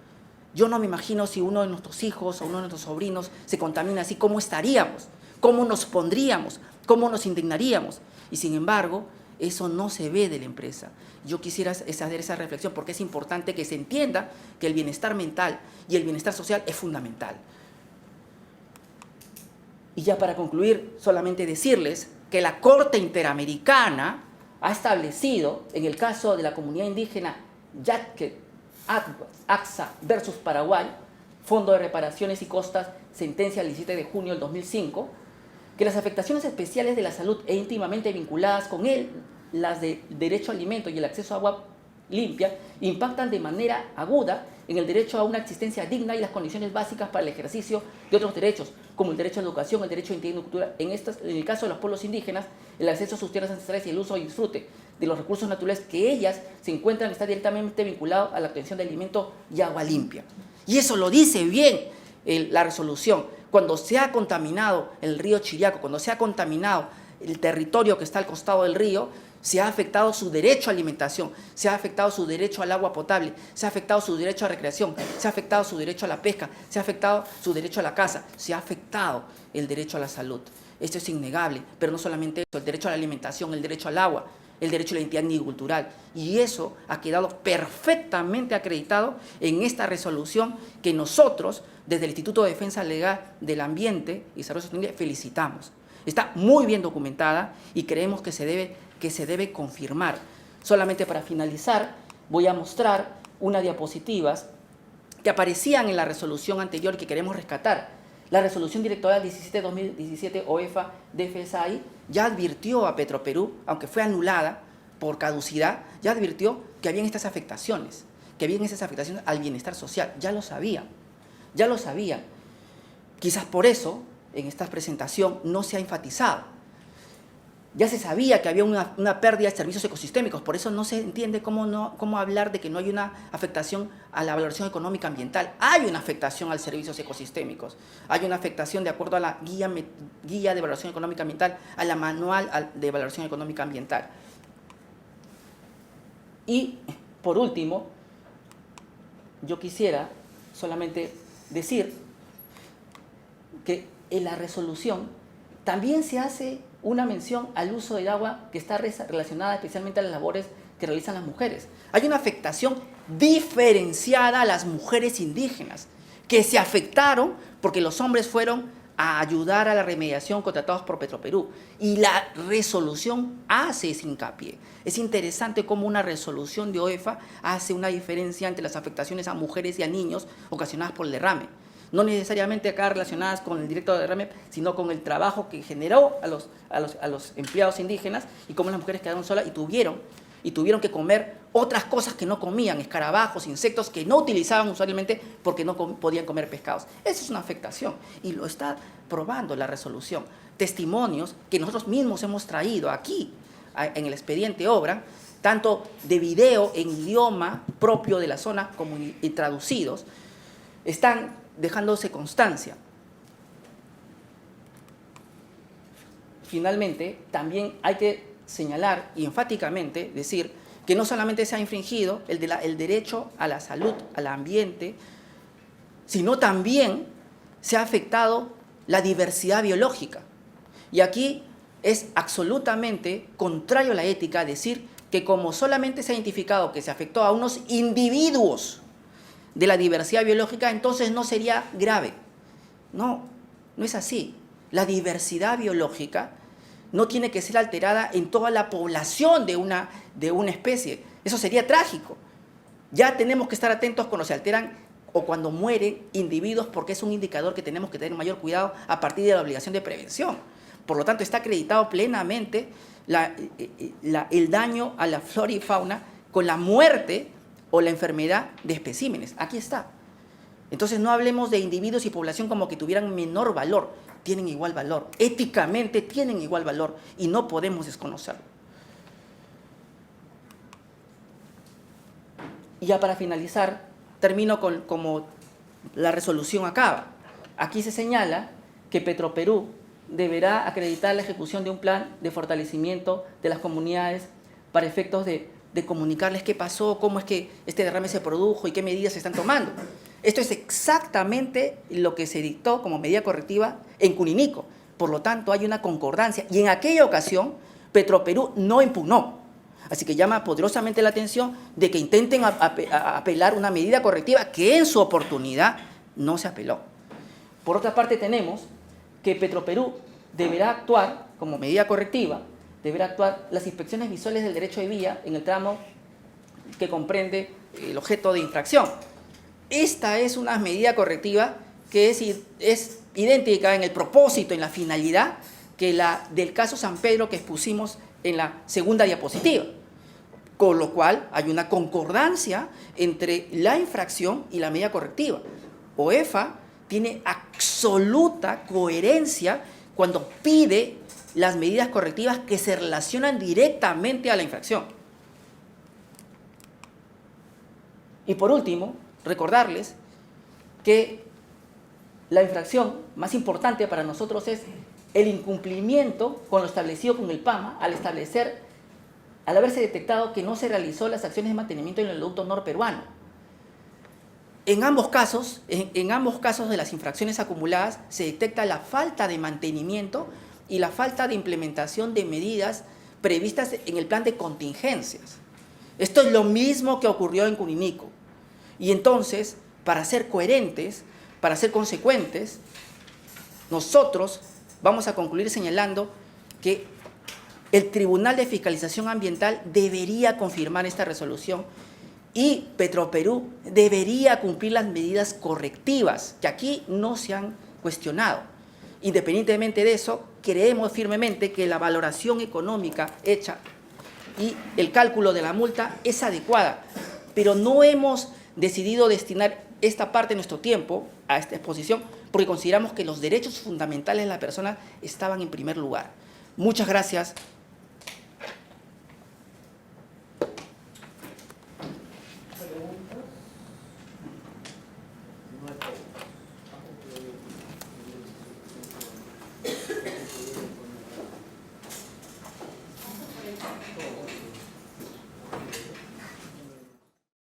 Yo no me imagino si uno de nuestros hijos o uno de nuestros sobrinos se contamina así, ¿cómo estaríamos? ¿Cómo nos pondríamos? ¿Cómo nos indignaríamos? Y sin embargo, eso no se ve de la empresa. Yo quisiera hacer esa reflexión porque es importante que se entienda que el bienestar mental y el bienestar social es fundamental. Y ya para concluir, solamente decirles que la Corte Interamericana ha establecido, en el caso de la comunidad indígena Yaqui Axa versus Paraguay, Fondo de Reparaciones y Costas, sentencia del 17 de junio del 2005, que las afectaciones especiales de la salud e íntimamente vinculadas con él, las de derecho a alimento y el acceso a agua limpia, impactan de manera aguda en el derecho a una existencia digna y las condiciones básicas para el ejercicio de otros derechos, como el derecho a la educación, el derecho a integridad y cultura. En el caso de los pueblos indígenas, el acceso a sus tierras ancestrales y el uso y disfrute de los recursos naturales que ellas se encuentran está directamente vinculado a la obtención de alimento y agua limpia. Y eso lo dice bien la resolución. Cuando se ha contaminado el río Chiriaco, cuando se ha contaminado el territorio que está al costado del río, se ha afectado su derecho a alimentación, se ha afectado su derecho al agua potable, se ha afectado su derecho a recreación, se ha afectado su derecho a la pesca, se ha afectado su derecho a la casa, se ha afectado el derecho a la salud. Esto es innegable, pero no solamente eso, el derecho a la alimentación, el derecho al agua, el derecho a la identidad étnico-cultural. Y eso ha quedado perfectamente acreditado en esta resolución que nosotros, desde el Instituto de Defensa Legal del Ambiente y Desarrollo Sostenible, felicitamos. Está muy bien documentada y creemos que se debe confirmar. Solamente para finalizar, voy a mostrar unas diapositivas que aparecían en la resolución anterior que queremos rescatar. La resolución directorial 17-2017 OEFA DFSAI ya advirtió a Petroperú, aunque fue anulada por caducidad, ya advirtió que habían estas afectaciones, al bienestar social. Ya lo sabían. Quizás por eso en esta presentación no se ha enfatizado. Ya se sabía que había una pérdida de servicios ecosistémicos, por eso no se entiende cómo hablar de que no hay una afectación a la valoración económica ambiental. Hay una afectación a los servicios ecosistémicos, hay una afectación de acuerdo a la guía de valoración económica ambiental, a la manual de valoración económica ambiental. Y, por último, yo quisiera solamente decir que en la resolución también se hace una mención al uso del agua que está relacionada especialmente a las labores que realizan las mujeres. Hay una afectación diferenciada a las mujeres indígenas que se afectaron porque los hombres fueron a ayudar a la remediación contratados por Petroperú. Y la resolución hace ese hincapié. Es interesante cómo una resolución de OEFA hace una diferencia entre las afectaciones a mujeres y a niños ocasionadas por el derrame. No necesariamente acá relacionadas con el directo de derrame, sino con el trabajo que generó a los empleados indígenas y cómo las mujeres quedaron solas y tuvieron que comer otras cosas que no comían, escarabajos, insectos que no utilizaban usualmente porque no podían comer pescados. Esa es una afectación y lo está probando la resolución. Testimonios que nosotros mismos hemos traído aquí en el expediente obra, tanto de video en idioma propio de la zona como y traducidos, están dejándose constancia. Finalmente, también hay que señalar y enfáticamente decir que no solamente se ha infringido el derecho a la salud, al ambiente, sino también se ha afectado la diversidad biológica. Y aquí es absolutamente contrario a la ética decir que como solamente se ha identificado que se afectó a unos individuos de la diversidad biológica, entonces no sería grave. No, no es así. La diversidad biológica no tiene que ser alterada en toda la población de una especie. Eso sería trágico. Ya tenemos que estar atentos cuando se alteran o cuando mueren individuos, porque es un indicador que tenemos que tener mayor cuidado a partir de la obligación de prevención. Por lo tanto, está acreditado plenamente el daño a la flora y fauna con la muerte o la enfermedad de especímenes. Aquí está. Entonces no hablemos de individuos y población como que tuvieran menor valor. Tienen igual valor. Éticamente tienen igual valor y no podemos desconocerlo. Y ya para finalizar, termino con como la resolución acaba. Aquí se señala que Petroperú deberá acreditar la ejecución de un plan de fortalecimiento de las comunidades para efectos de comunicarles qué pasó, cómo es que este derrame se produjo y qué medidas se están tomando. Esto es exactamente lo que se dictó como medida correctiva en Cuninico. Por lo tanto, hay una concordancia. Y en aquella ocasión, Petroperú no impugnó. Así que llama poderosamente la atención de que intenten apelar una medida correctiva que en su oportunidad no se apeló. Por otra parte, tenemos que Petroperú deberá actuar como medida correctiva, deberá actuar las inspecciones visuales del derecho de vía en el tramo que comprende el objeto de infracción. Esta es una medida correctiva que es idéntica en el propósito, en la finalidad, que la del caso San Pedro que expusimos en la segunda diapositiva. Con lo cual hay una concordancia entre la infracción y la medida correctiva. OEFA tiene absoluta coherencia cuando pide las medidas correctivas que se relacionan directamente a la infracción. Y por último, recordarles que la infracción más importante para nosotros es el incumplimiento con lo establecido con el PAMA al haberse detectado que no se realizó las acciones de mantenimiento en el oleoducto norperuano. En ambos casos de las infracciones acumuladas se detecta la falta de mantenimiento y la falta de implementación de medidas previstas en el plan de contingencias. Esto es lo mismo que ocurrió en Cuninico. Y entonces, para ser coherentes, para ser consecuentes, nosotros vamos a concluir señalando que el Tribunal de Fiscalización Ambiental debería confirmar esta resolución y Petroperú debería cumplir las medidas correctivas que aquí no se han cuestionado. Independientemente de eso, creemos firmemente que la valoración económica hecha y el cálculo de la multa es adecuada, pero no hemos decidido destinar esta parte de nuestro tiempo a esta exposición porque consideramos que los derechos fundamentales de la persona estaban en primer lugar. Muchas gracias